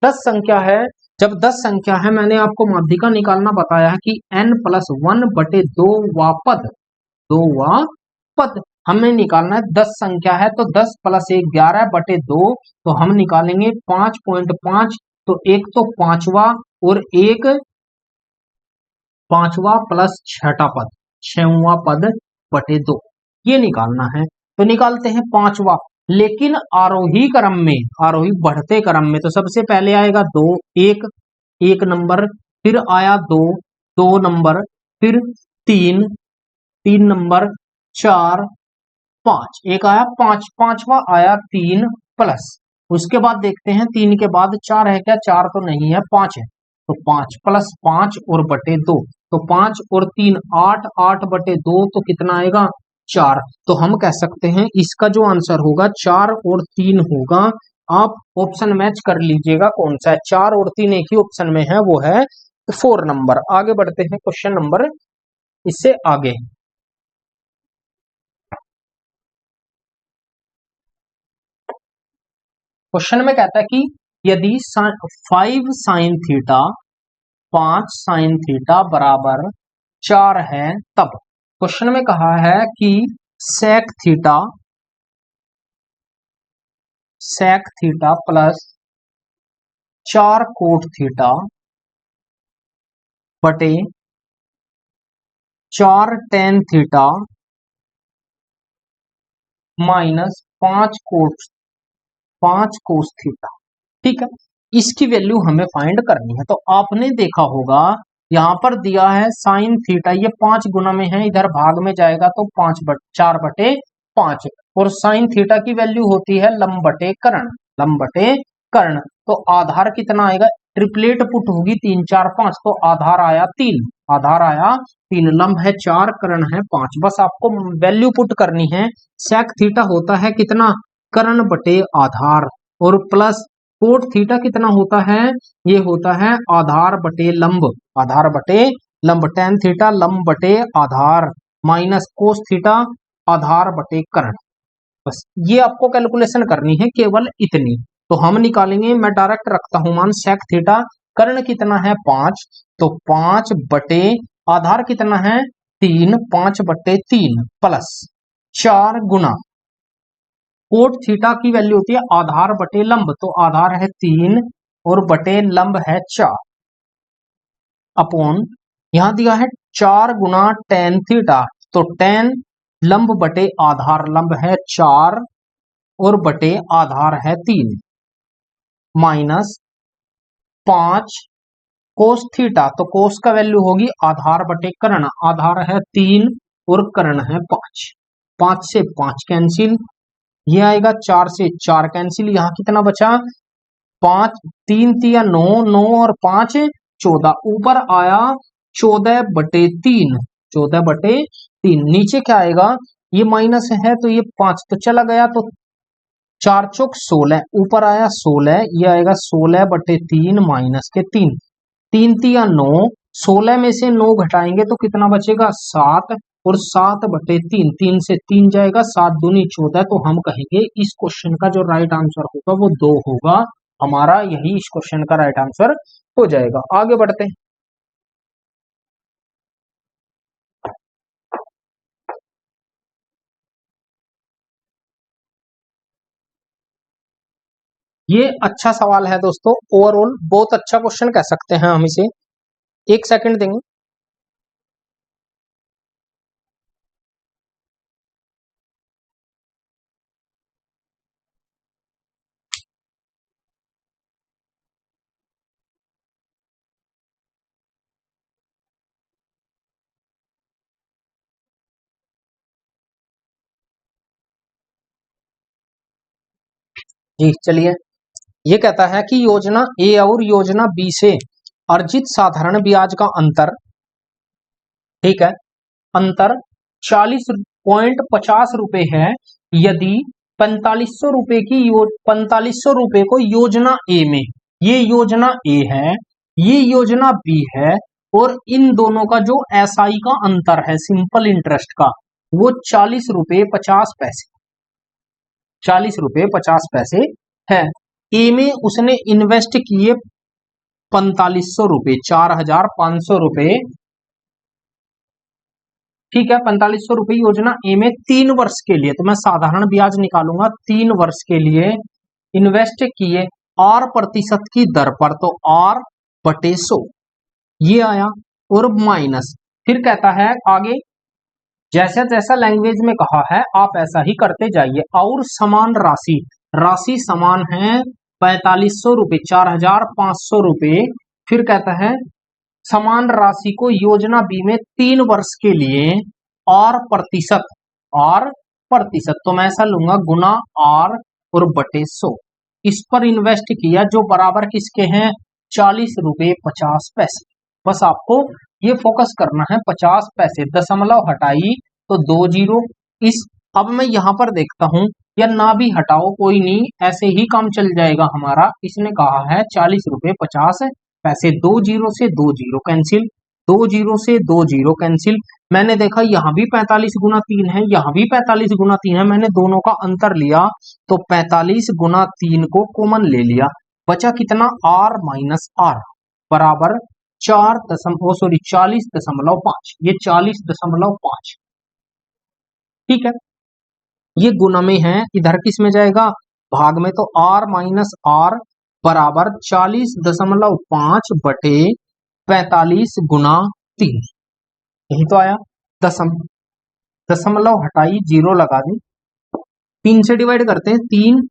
10 संख्या है। जब 10 संख्या है, मैंने आपको माध्यिका निकालना बताया है कि n+1/2 वा पद, दो वा पद हमें निकालना है। 10 संख्या है तो 10 + 1 11/2, तो हम निकालेंगे 5.5, तो एक तो पांचवा और एक पांचवा प्लस छठा पद, छवा पद बटे 2, ये निकालना है। तो निकालते हैं पांचवा, लेकिन आरोही क्रम में, आरोही बढ़ते क्रम में, तो सबसे पहले आएगा दो, एक, एक नंबर, फिर आया दो, दो नंबर, फिर तीन, तीन नंबर, चार, पांच, एक आया पांच, पांचवा आया तीन प्लस, उसके बाद देखते हैं तीन के बाद चार है क्या, चार तो नहीं है, पांच है, तो पांच प्लस पांच और बटे दो, तो पांच और तीन आठ, 8/2, तो कितना आएगा, चार। तो हम कह सकते हैं इसका जो आंसर होगा 4 और 3 होगा। आप ऑप्शन मैच कर लीजिएगा कौन सा है, 4 और 3 एक ही ऑप्शन में है, वो है 4 नंबर। आगे बढ़ते हैं क्वेश्चन नंबर इससे आगे। क्वेश्चन में कहता है कि यदि 5 sin थीटा, 5 sin थीटा बराबर 4 है, तब क्वेश्चन में कहा है कि sec theta, sec theta plus 4 cot theta बटे 4 tan theta minus 5 cos theta, ठीक है। इसकी वैल्यू हमें फाइंड करनी है। तो आपने देखा होगा यहां पर दिया है साइन थीटा, ये 5 गुना में है, इधर भाग में जाएगा तो 4/5, और साइन थीटा की वैल्यू होती है लंब बटे कर्ण, लंब बटे कर्ण। तो आधार कितना आएगा, ट्रिपलेट पुट होगी 3 4 5, तो आधार आया 3, आधार आया 3, लंब है 4, कर्ण है 5, बस आपको वैल्यू पुट करनी है। सेक थीटा होता है कितना, कर्ण बटे आधार, और प्लस कोट थीटा कितना होता है, ये होता है आधार बटे लंब, आधार बटे लंब, टेन थीटा लंब बटे आधार, माइनस कोस थीटा आधार बटे कर्ण। बस ये आपको कैलकुलेशन करनी है, केवल इतनी। तो हम निकालेंगे, मैं डायरेक्ट रखता हूं मान, सेक थीटा कर्ण कितना है 5, तो 5 बटे आधार कितना है 3, 5/3 प्लस 4 गुना कोट थीटा की वैल्यू होती है आधार बटे लंब, तो आधार है 3 और बटे लंब है 4, अपॉन यहां दिया है 4 गुना tan थीटा, तो tan लंब बटे आधार, लंब है 4 और बटे आधार है 3, माइनस 5 कोस थीटा, तो कोस का वैल्यू होगी आधार बटे कर्ण, आधार है 3 और कर्ण है 5, 5 से 5 कैंसिल, ये आएगा 4 से 4 कैंसिल, यहां कितना बचा 5, 3 तिया 9, 9 और 5 14, ऊपर आया 14/3, 14/3, नीचे क्या आएगा, ये माइनस है तो ये 5 तो चला गया, तो 4 चौक 16, ऊपर आया 16, ये आएगा 16/3 माइनस के 3, 3 तिया 9, 16 में से 9 घटाएंगे तो कितना बचेगा 7, और 7/3, 3 से 3 जाएगा, 7 दूनी 14, तो हम कहेंगे इस क्वेश्चन का जो राइट आंसर होगा वो 2 होगा, हमारा यही इस क्वेश्चन का राइट आंसर हो जाएगा। आगे बढ़ते हैं। ये अच्छा सवाल है दोस्तों, ओवरऑल बहुत अच्छा क्वेश्चन कह सकते हैं हम इसे। एक सेकंड देंगे। जी चलिए, ये कहता है कि योजना ए और योजना बी से अर्जित साधारण ब्याज का अंतर, ठीक है, अंतर 40.50 रुपए है। यदि 4500 रुपए की 4500 रुपए को योजना ए में, ये योजना ए है, ये योजना बी है, और इन दोनों का जो एसआई का अंतर है सिंपल इंटरेस्ट का, वो 40 रुपए 50 पैसे, 40 रुपए 50 पैसे है। ए में उसने इन्वेस्ट किए 4500 रुपए, 4500 रुपए, ठीक है। 4500 रुपए योजना ए में 3 वर्ष के लिए, तो मैं साधारण ब्याज निकालूंगा 3 वर्ष के लिए इन्वेस्ट किए आर प्रतिशत की दर पर, तो आर बटे 100 ये आया, और माइनस, फिर कहता है आगे जैसा जैसा लैंग्वेज में कहा है आप ऐसा ही करते जाइए, और समान राशि, राशि समान है 4500 रुपए, 4500 रुपए, फिर कहता है समान राशि को योजना बी में 3 वर्ष के लिए आर प्रतिशत, आर प्रतिशत, तो मैं ऐसा लूंगा गुना आर और बटे 100, इस पर इन्वेस्ट किया जो बराबर किसके हैं 40 रुपए 50 पैसे। बस आपको ये फोकस करना है 50 पैसे, दशमलव हटाई तो 2 जीरो। इस अब मैं यहां पर देखता हूं, या ना भी हटाओ कोई नहीं, ऐसे ही काम चल जाएगा हमारा। इसने कहा है 40 रुपए 50 पैसे, 2 जीरो से 2 जीरो कैंसिल, 2 जीरो से 2 जीरो कैंसिल। मैंने देखा यहां भी 45 गुना 3 है, यहां भी 45 गुना 3 है, मैंने दोनों का अंतर लिया तो 45 गुना 3 को कॉमन ले लिया, बचा कितना आर माइनस आर बराबर 40.5, ये 40.5, ठीक है। ये गुना में है, इधर किस में जाएगा भाग में, तो आर माइनस आर बराबर 40.5 बटे 45 गुना 3, यही तो आया। दशमलव हटाई जीरो लगा दी, 3 से डिवाइड करते हैं 3,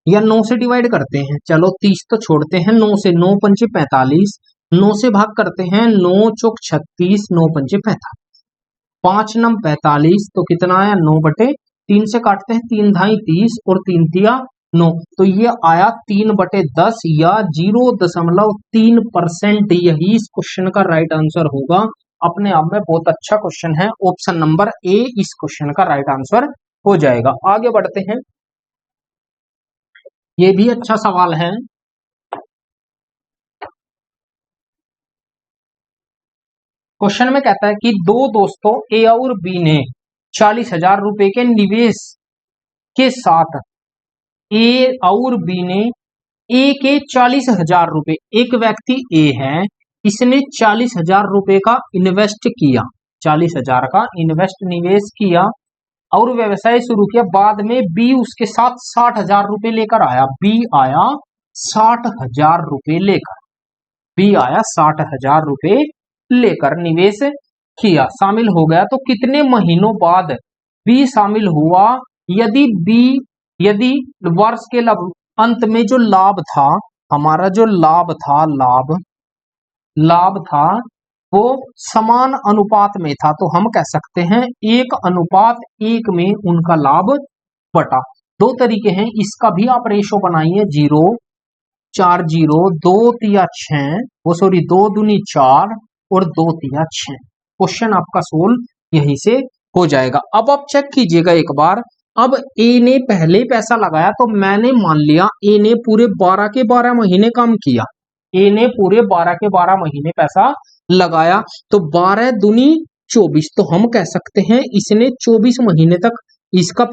या 9 से डिवाइड करते हैं, चलो 30 तो छोड़ते हैं, 9 से, 9 पंचे 45, 9 से भाग करते हैं, 9 चौक 36, 9 पंचे 45, 5 नम 45, तो कितना आया 9 बटे 3 से काटते हैं, 3 धाई 30 और 3 तिया 9, तो ये आया 3 बटे 10 या 0.3%। यही इस क्वेश्चन का राइट आंसर होगा। अपने आप में बहुत अच्छा क्वेश्चन है, ऑप्शन नंबर ए इस क्वेश्चन का राइट आंसर हो जाएगा। आगे बढ़ते हैं, ये भी अच्छा सवाल है। क्वेश्चन में कहता है कि दो दोस्तों ए और बी ने 40,000 रुपए के निवेश के साथ, ए और बी ने ए के 40,000 रुपए, एक व्यक्ति ए है, इसने 40,000 रुपए का इन्वेस्ट किया, 40,000 का इन्वेस्ट निवेश किया और व्यवसाय शुरू किया। बाद में बी उसके साथ 60,000 रुपए लेकर आया, बी आया 60,000 रुपए लेकर, बी आया 60,000 रुपए लेकर निवेश किया, शामिल हो गया। तो कितने महीनों बाद बी शामिल हुआ? यदि वर्ष के अंत में जो लाभ था, हमारा जो लाभ था, लाभ था वो समान अनुपात में था, तो हम कह सकते हैं 1:1 में उनका लाभ बटा। दो तरीके हैं, इसका भी आप रेशो बनाइए, 0 4 0, 2 तिया 6, वो सॉरी 2 दूनी 4 और 2 तिया 6। क्वेश्चन आपका सोल्व यहीं से हो जाएगा। अब आप चेक कीजिएगा एक बार, अब ए ने पहले पैसा लगाया, तो मैंने मान लिया ए ने पूरे 12 के 12 महीने काम किया, ए ने पूरे 12 के 12 महीने पैसा लगाया, तो 12 दूनी 24, तो हम कह सकते हैं इसने 24 महीने तक, इसका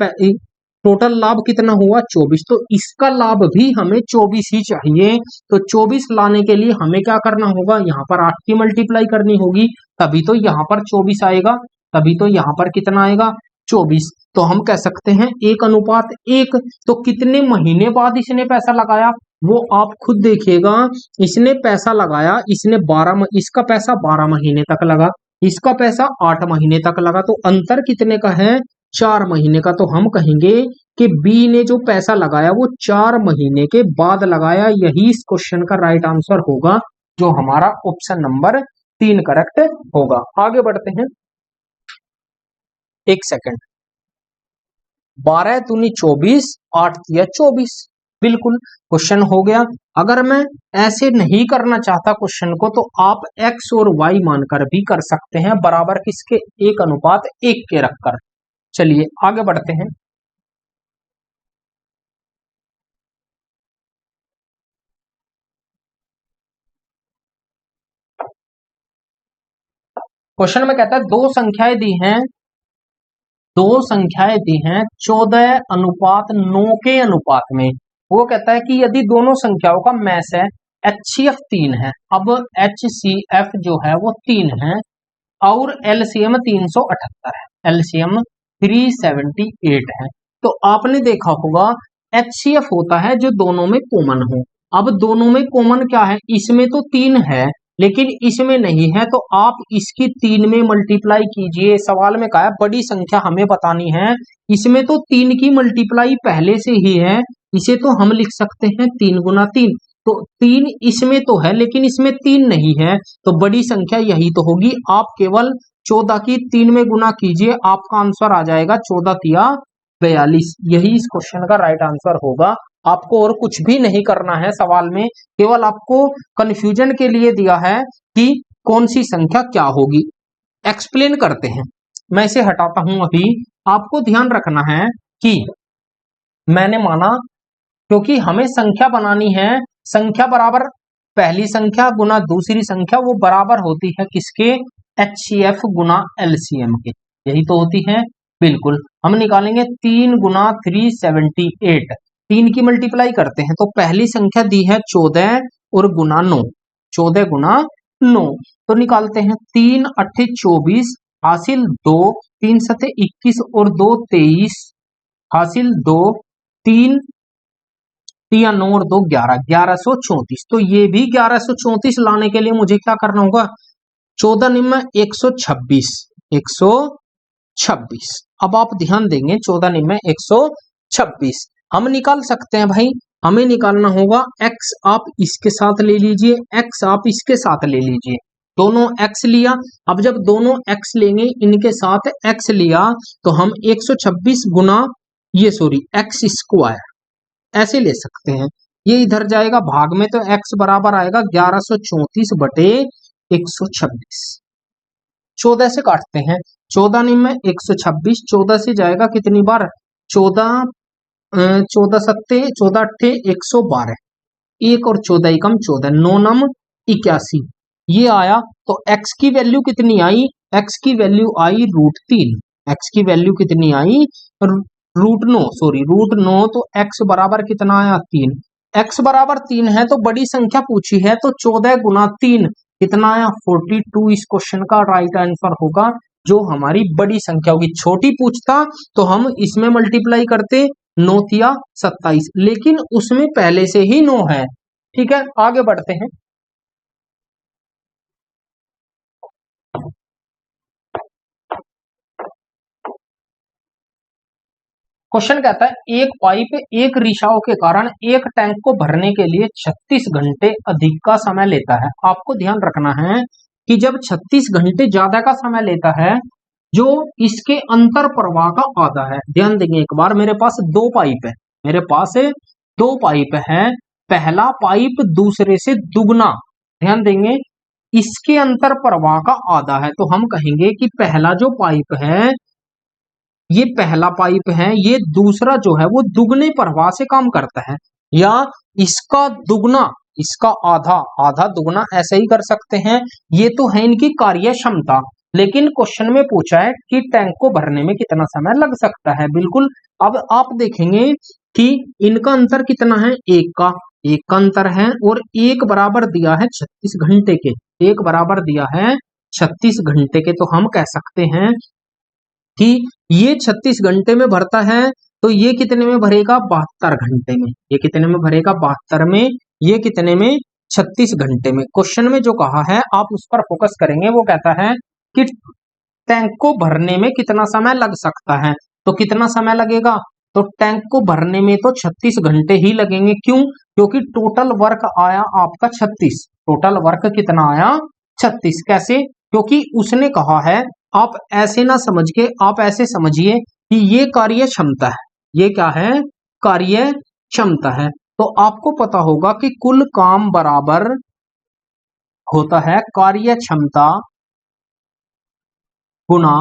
टोटल लाभ कितना हुआ 24, तो इसका लाभ भी हमें 24 ही चाहिए। तो 24 लाने के लिए हमें क्या करना होगा, यहाँ पर 8 की मल्टीप्लाई करनी होगी, तभी तो यहाँ पर 24 आएगा, तभी तो यहाँ पर कितना आएगा 24। तो हम कह सकते हैं 1:1। तो कितने महीने बाद इसने पैसा लगाया वो आप खुद देखिएगा। इसने पैसा लगाया, इसने 12, इसका पैसा 12 महीने तक लगा, इसका पैसा 8 महीने तक लगा, तो अंतर कितने का है 4 महीने का। तो हम कहेंगे कि बी ने जो पैसा लगाया वो 4 महीने के बाद लगाया। यही इस क्वेश्चन का राइट आंसर होगा, जो हमारा ऑप्शन नंबर 3 करेक्ट होगा। आगे बढ़ते हैं, 1 सेकंड, 12 दूनी 24, 8 तिया 24, बिल्कुल क्वेश्चन हो गया। अगर मैं ऐसे नहीं करना चाहता क्वेश्चन को, तो आप x और y मानकर भी कर सकते हैं, बराबर किसके, 1:1 के रखकर। चलिए आगे बढ़ते हैं। क्वेश्चन में कहता है दो संख्याएं दी हैं 14:9 के अनुपात में। वो कहता है कि यदि दोनों संख्याओं का मैस है HCF 3 है। अब HCF जो है वो 3 है और LCM 378 है, LCM 378 है। तो आपने देखा होगा HCF होता है जो दोनों में कॉमन हो। अब दोनों में कॉमन क्या है, इसमें तो 3 है लेकिन इसमें नहीं है, तो आप इसकी 3 में मल्टीप्लाई कीजिए। सवाल में कहा है बड़ी संख्या हमें बतानी है, इसमें तो 3 की मल्टीप्लाई पहले से ही है, इसे तो हम लिख सकते हैं 3 गुना 3। तो 3 इसमें तो है लेकिन इसमें 3 नहीं है, तो बड़ी संख्या यही तो होगी। आप केवल 14 की 3 में गुना कीजिए, आपका आंसर आ जाएगा 14 तिया 42। यही इस क्वेश्चन का राइट आंसर होगा। आपको और कुछ भी नहीं करना है सवाल में, केवल आपको कंफ्यूजन के लिए दिया है कि कौन सी संख्या क्या होगी। एक्सप्लेन करते हैं। मैं इसे हटाता हूं अभी। आपको ध्यान रखना है कि मैंने माना, क्योंकि हमें संख्या बनानी है, संख्या बराबर पहली संख्या गुना दूसरी संख्या, वो बराबर होती है किसके, HCF गुना LCM के, यही तो होती है। बिल्कुल हम निकालेंगे 3 गुना 378, 3 की मल्टीप्लाई करते हैं तो पहली संख्या दी है 14 और गुना 9, 14 गुना 9, तो निकालते हैं 3 8 24 हासिल 2, 3 7 21 और 2 23 हासिल 2, 3 या 9 और 2 11, 1134। तो ये भी 1134 लाने के लिए मुझे क्या करना होगा, 14 निम्न 126, 126। अब आप ध्यान देंगे 14 निम्न 126 हम निकाल सकते हैं भाई। हमें निकालना होगा x आप इसके साथ ले लीजिए, x आप इसके साथ ले लीजिए, दोनों x लिया। अब जब दोनों x लेंगे, इनके साथ x लिया, तो हम 126 गुना x स्क्वायर ऐसे ले सकते हैं। ये इधर जाएगा भाग में, तो x बराबर आएगा 1134 बटे 126। 14 से काटते हैं, 14 निम्न 126, 14 से जाएगा कितनी बार, 14 14 सत्ते 14 अट्ठे 112, 1 और 14 एकम 14, 9 नम 81, ये आया। तो x की वैल्यू कितनी आई, x की वैल्यू आई √3, x की वैल्यू कितनी आई √9, तो x बराबर कितना आया 3। x बराबर 3 है तो बड़ी संख्या पूछी है, तो 14 गुना 3 कितना आया 42। इस क्वेश्चन का राइट आंसर होगा जो हमारी बड़ी संख्या होगी। छोटी पूछता तो हम इसमें मल्टीप्लाई करते, 9 तिया 27, लेकिन उसमें पहले से ही 9 है। ठीक है आगे बढ़ते हैं। क्वेश्चन कहता है एक पाइप एक रिसाव के कारण एक टैंक को भरने के लिए 36 घंटे अधिक का समय लेता है। आपको ध्यान रखना है कि जब 36 घंटे ज्यादा का समय लेता है, जो इसके अंतर प्रवाह का आधा है। ध्यान देंगे एक बार, मेरे पास दो पाइप है, मेरे पास दो पाइप है, पहला पाइप दूसरे से दुगना, ध्यान देंगे इसके अंतर प्रवाह का आधा है, तो हम कहेंगे कि पहला जो पाइप है, ये पहला पाइप है, ये दूसरा जो है वो दुगने प्रवाह से काम करता है, या इसका दुगना इसका आधा, आधा दुगना ऐसे ही कर सकते हैं। ये तो है इनकी कार्य क्षमता, लेकिन क्वेश्चन में पूछा है कि टैंक को भरने में कितना समय लग सकता है। बिल्कुल अब आप देखेंगे कि इनका अंतर कितना है, एक का अंतर है, और एक बराबर दिया है 36 घंटे के, एक बराबर दिया है 36 घंटे के, तो हम कह सकते हैं कि ये 36 घंटे में भरता है, तो ये कितने में भरेगा 72 घंटे में, ये कितने में भरेगा 72 में, ये कितने में 36 घंटे में। क्वेश्चन में जो कहा है आप उस पर फोकस करेंगे, वो कहता है कि टैंक को भरने में कितना समय लग सकता है, तो कितना समय लगेगा, तो टैंक को भरने में तो 36 घंटे ही लगेंगे। क्यों, क्योंकि टोटल वर्क आया आपका 36, टोटल वर्क कितना आया 36। कैसे, क्योंकि उसने कहा है, आप ऐसे ना समझ के आप ऐसे समझिए कि ये कार्य क्षमता है, ये क्या है, कार्य क्षमता है। तो आपको पता होगा कि कुल काम बराबर होता है कार्य क्षमता गुना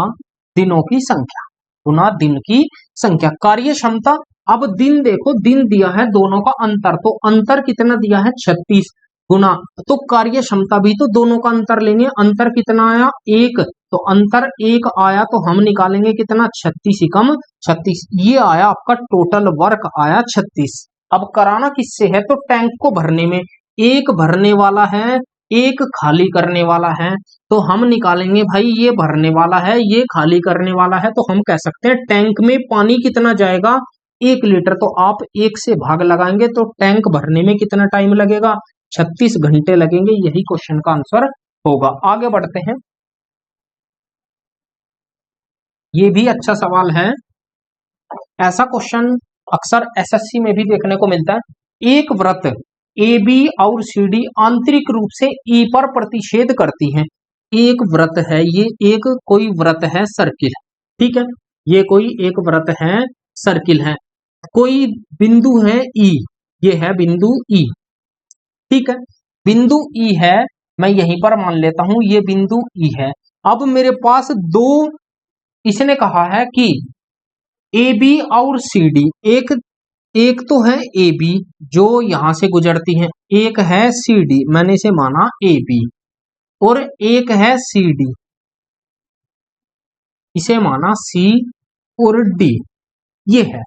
दिनों की संख्या, गुना दिन की संख्या। कार्य क्षमता, अब दिन देखो, दिन दिया है, दोनों का अंतर, तो अंतर कितना दिया है 36 गुना, तो कार्य क्षमता भी तो दोनों का अंतर लेंगे, अंतर कितना आया 1, तो अंतर 1 आया तो हम निकालेंगे कितना 36 एकम 36, ये आया आपका टोटल वर्क आया 36। अब कराना किससे है, तो टैंक को भरने में, एक भरने वाला है एक खाली करने वाला है, तो हम निकालेंगे भाई ये भरने वाला है ये खाली करने वाला है, तो हम कह सकते हैं टैंक में पानी कितना जाएगा 1 लीटर, तो आप 1 से भाग लगाएंगे तो टैंक भरने में कितना टाइम लगेगा 36 घंटे लगेंगे, यही क्वेश्चन का आंसर होगा। आगे बढ़ते हैं, ये भी अच्छा सवाल है, ऐसा क्वेश्चन अक्सर एसएससी में भी देखने को मिलता है। एक वृत्त ए बी और सी डी आंतरिक रूप से ई पर प्रतिच्छेद करती हैं। एक वृत्त है, ये एक कोई वृत्त है सर्किल, ठीक है, ये कोई एक वृत्त है सर्किल है, कोई बिंदु है ई, ये है बिंदु ई, ठीक है, बिंदु ई है, मैं यहीं पर मान लेता हूं ये बिंदु ई है। अब मेरे पास दो, इसने कहा है कि ए बी और सी डी, एक तो है ए बी जो यहां से गुजरती है, एक है सी डी, मैंने इसे माना ए बी, और एक है सी डी, इसे माना सी और डी, ये है,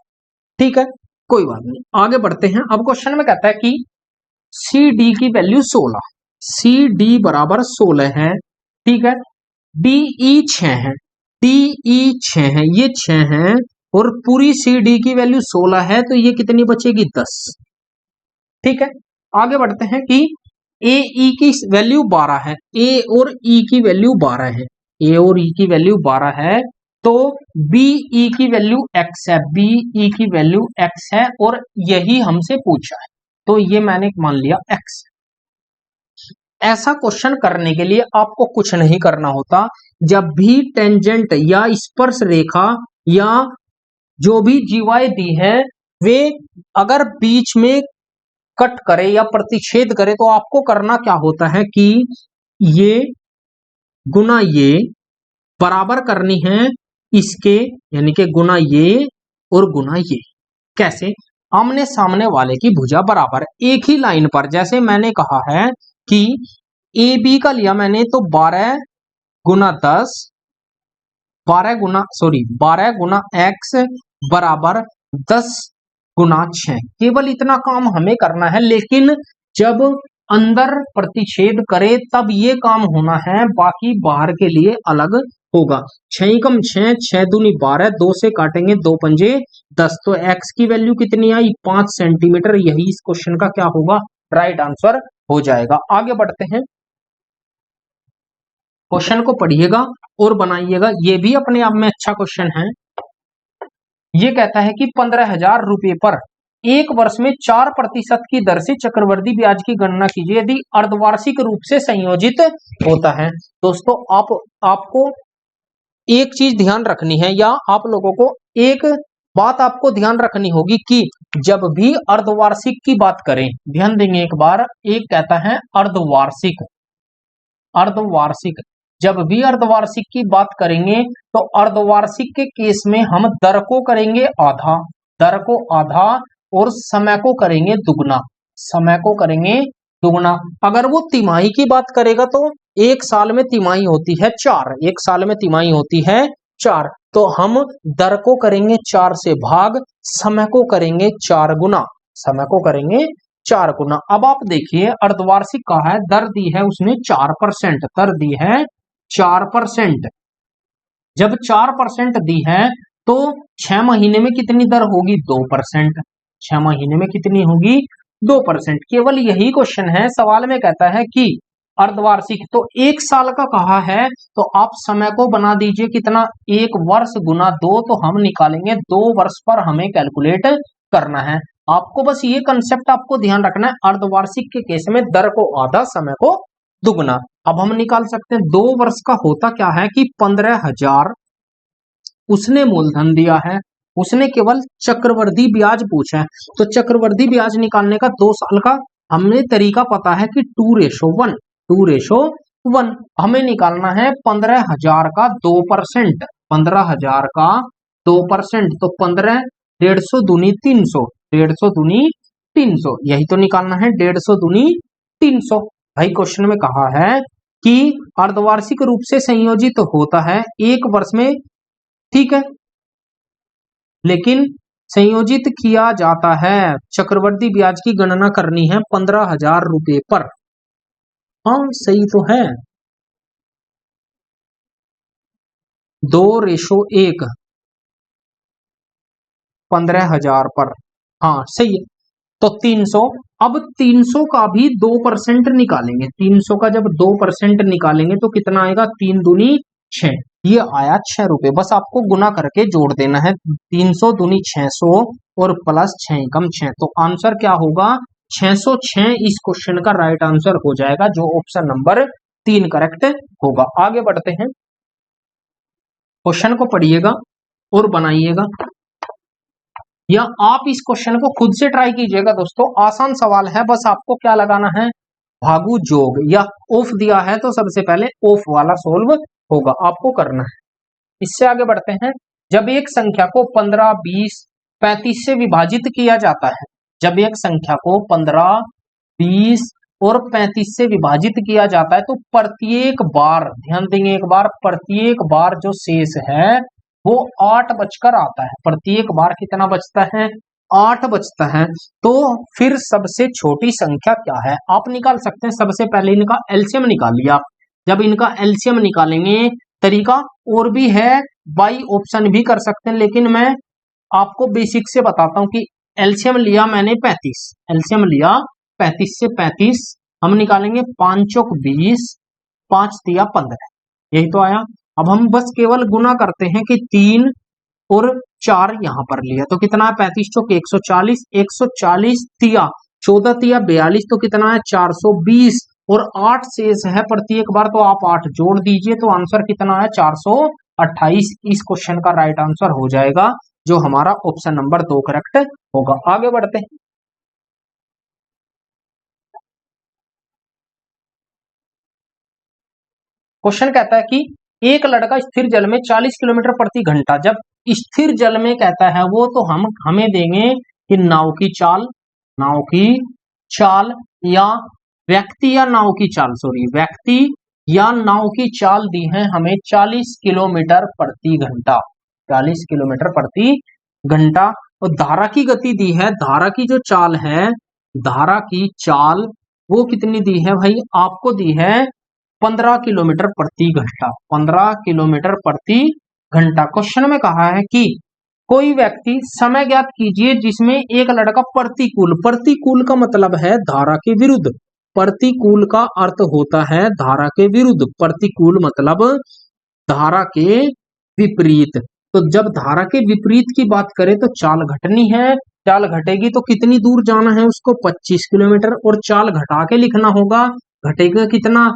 ठीक है, कोई बात नहीं, आगे बढ़ते हैं। अब क्वेश्चन में कहता है कि सी डी की वैल्यू 16, सी डी बराबर 16 है, ठीक है, डी ई 6 है, डी ई 6 है, ये 6 है, और पूरी सी डी की वैल्यू 16 है, तो ये कितनी बचेगी 10, ठीक है। आगे बढ़ते हैं कि ए ई की वैल्यू 12 है, ए और ई की वैल्यू 12 है, ए और ई की वैल्यू 12 है, तो बी ई की वैल्यू x है, बी ई की वैल्यू x है, और यही हमसे पूछा है, तो ये मैंने मान लिया x। ऐसा क्वेश्चन करने के लिए आपको कुछ नहीं करना होता, जब भी टेंजेंट या स्पर्श रेखा या जो भी जीवाएं दी है वे अगर बीच में कट करे या प्रतिच्छेद करे, तो आपको करना क्या होता है कि ये गुना ये बराबर करनी है इसके, यानी कि गुना ये और गुना ये, कैसे, आमने सामने वाले की भुजा बराबर एक ही लाइन पर, जैसे मैंने कहा है कि ए बी का लिया मैंने, तो 12 गुना 10, 12 गुना x बराबर 10 गुना 6, केवल इतना काम हमें करना है, लेकिन जब अंदर प्रतिच्छेद करे तब ये काम होना है, बाकी बाहर के लिए अलग होगा। 6 कम 6, 6 दूनी 12, 2 से काटेंगे 2 पंजे 10, तो x की वैल्यू कितनी आई 5 सेंटीमीटर, यही इस क्वेश्चन का क्या होगा राइट आंसर हो जाएगा। आगे बढ़ते हैं, क्वेश्चन को पढ़िएगा और बनाइएगा, ये भी अपने आप में अच्छा क्वेश्चन है। ये कहता है कि 15,000 रुपए पर एक वर्ष में 4% की दर से चक्रवृद्धि ब्याज की गणना कीजिए यदि अर्धवार्षिक रूप से संयोजित होता है। दोस्तों आपको एक चीज ध्यान रखनी है, या आप लोगों को एक बात आपको ध्यान रखनी होगी कि जब भी अर्धवार्षिक की बात करें, ध्यान देंगे एक बार, एक कहता है अर्धवार्षिक, अर्धवार्षिक, जब भी अर्धवार्षिक की बात करेंगे तो अर्धवार्षिक के केस में हम दर को करेंगे आधा, दर को आधा, और समय को करेंगे दुगना, समय को करेंगे दुगना। अगर वो तिमाही की बात करेगा तो एक साल में तिमाही होती है 4, एक साल में तिमाही होती है 4, तो हम दर को करेंगे 4 से भाग, समय को करेंगे 4 गुना, समय को करेंगे 4 गुना। अब आप देखिए अर्धवार्षिक का है, दर दी है उसने 4%, दर दी है 4%, जब 4% दी है तो 6 महीने में कितनी दर होगी 2%, 6 महीने में कितनी होगी 2%। केवल यही क्वेश्चन है, सवाल में कहता है कि अर्धवार्षिक, तो 1 साल का कहा है, तो आप समय को बना दीजिए कितना 1 वर्ष गुना 2, तो हम निकालेंगे 2 वर्ष पर हमें कैलकुलेट करना है। आपको बस ये कंसेप्ट आपको ध्यान रखना है, अर्धवार्षिक के केस में दर को आधा, समय को दुगना। अब हम निकाल सकते हैं 2 वर्ष का होता क्या है कि 15,000 उसने मूलधन दिया है, उसने केवल चक्रवृद्धि ब्याज पूछा है। तो चक्रवृद्धि ब्याज निकालने का 2 साल का हमें तरीका पता है कि 2:1, 2:1। हमें निकालना है 15,000 का 2%, 15,000 का 2%, तो 15, 150 दूनी 300, 150 दूनी 300, यही तो निकालना है, 150 दूनी 300। भाई क्वेश्चन में कहा है कि अर्धवार्षिक रूप से संयोजित होता है 1 वर्ष में, ठीक है, लेकिन संयोजित किया जाता है, चक्रवृद्धि ब्याज की गणना करनी है 15,000 रुपए पर। हाँ सही तो है, 2:1, 15,000 पर, हाँ सही है। तो 300, अब 300 का भी 2% निकालेंगे, 300 का जब 2% निकालेंगे तो कितना आएगा, 3 दूनी 6, ये आया 6 रुपए। बस आपको गुना करके जोड़ देना है, 300 दूनी 600 और प्लस 6 एकम 6, तो आंसर क्या होगा, 606 इस क्वेश्चन का राइट आंसर हो जाएगा, जो ऑप्शन नंबर 3 करेक्ट होगा। आगे बढ़ते हैं, क्वेश्चन को पढ़िएगा और बनाइएगा, या आप इस क्वेश्चन को खुद से ट्राई कीजिएगा दोस्तों, आसान सवाल है, बस आपको क्या लगाना है, भागु जोग, या ऑफ दिया है तो सबसे पहले ऑफ वाला सोल्व होगा, आपको करना है। इससे आगे बढ़ते हैं, जब एक संख्या को 15, 20, 35 से विभाजित किया जाता है, जब एक संख्या को 15, 20 और 35 से विभाजित किया जाता है तो प्रत्येक बार, ध्यान देंगे एक बार, प्रत्येक बार जो शेष है वो 8 बचकर आता है, प्रत्येक बार कितना बचता है, 8 बचता है। तो फिर सबसे छोटी संख्या क्या है, आप निकाल सकते हैं। सबसे पहले इनका एलसीएम निकाल लिया, जब इनका एलसीएम निकालेंगे, तरीका और भी है, बाई ऑप्शन भी कर सकते हैं, लेकिन मैं आपको बेसिक से बताता हूं कि एलसीएम लिया मैंने 35, एलसीएम लिया 35 से 35 हम निकालेंगे, 5 चौक 20, 5 तिया 15, यही तो आया। अब हम बस केवल गुना करते हैं कि 3 और 4 यहां पर लिया तो कितना है, 35 चौक 140, 140 तिया 14 तिया 42, तो कितना है 420, और 8 शेष है प्रत्येक बार, तो आप 8 जोड़ दीजिए, तो आंसर कितना है 428, इस क्वेश्चन का राइट आंसर हो जाएगा, जो हमारा ऑप्शन नंबर 2 करेक्ट होगा। आगे बढ़ते हैं, क्वेश्चन कहता है कि एक लड़का स्थिर जल में 40 किलोमीटर प्रति घंटा, जब स्थिर जल में कहता है वो, तो हम हमें देंगे कि नाव की चाल, नाव की चाल या व्यक्ति या नाव की चाल, सॉरी व्यक्ति या नाव की चाल दी है हमें 40 किलोमीटर प्रति घंटा, 40 किलोमीटर प्रति घंटा। और धारा की गति दी है, धारा की जो चाल है, धारा की चाल वो कितनी दी है भाई, आपको दी है 15 किलोमीटर प्रति घंटा, 15 किलोमीटर प्रति घंटा। क्वेश्चन में कहा है कि कोई व्यक्ति समय ज्ञात कीजिए जिसमें एक लड़का प्रतिकूल, प्रतिकूल का मतलब है धारा के विरुद्ध, प्रतिकूल का अर्थ होता है धारा के विरुद्ध, प्रतिकूल मतलब धारा के विपरीत। तो जब धारा के विपरीत की बात करें तो चाल घटनी है, चाल घटेगी तो कितनी दूर जाना है उसको, 25 किलोमीटर, और चाल घटा के लिखना होगा, घटेगा कितना,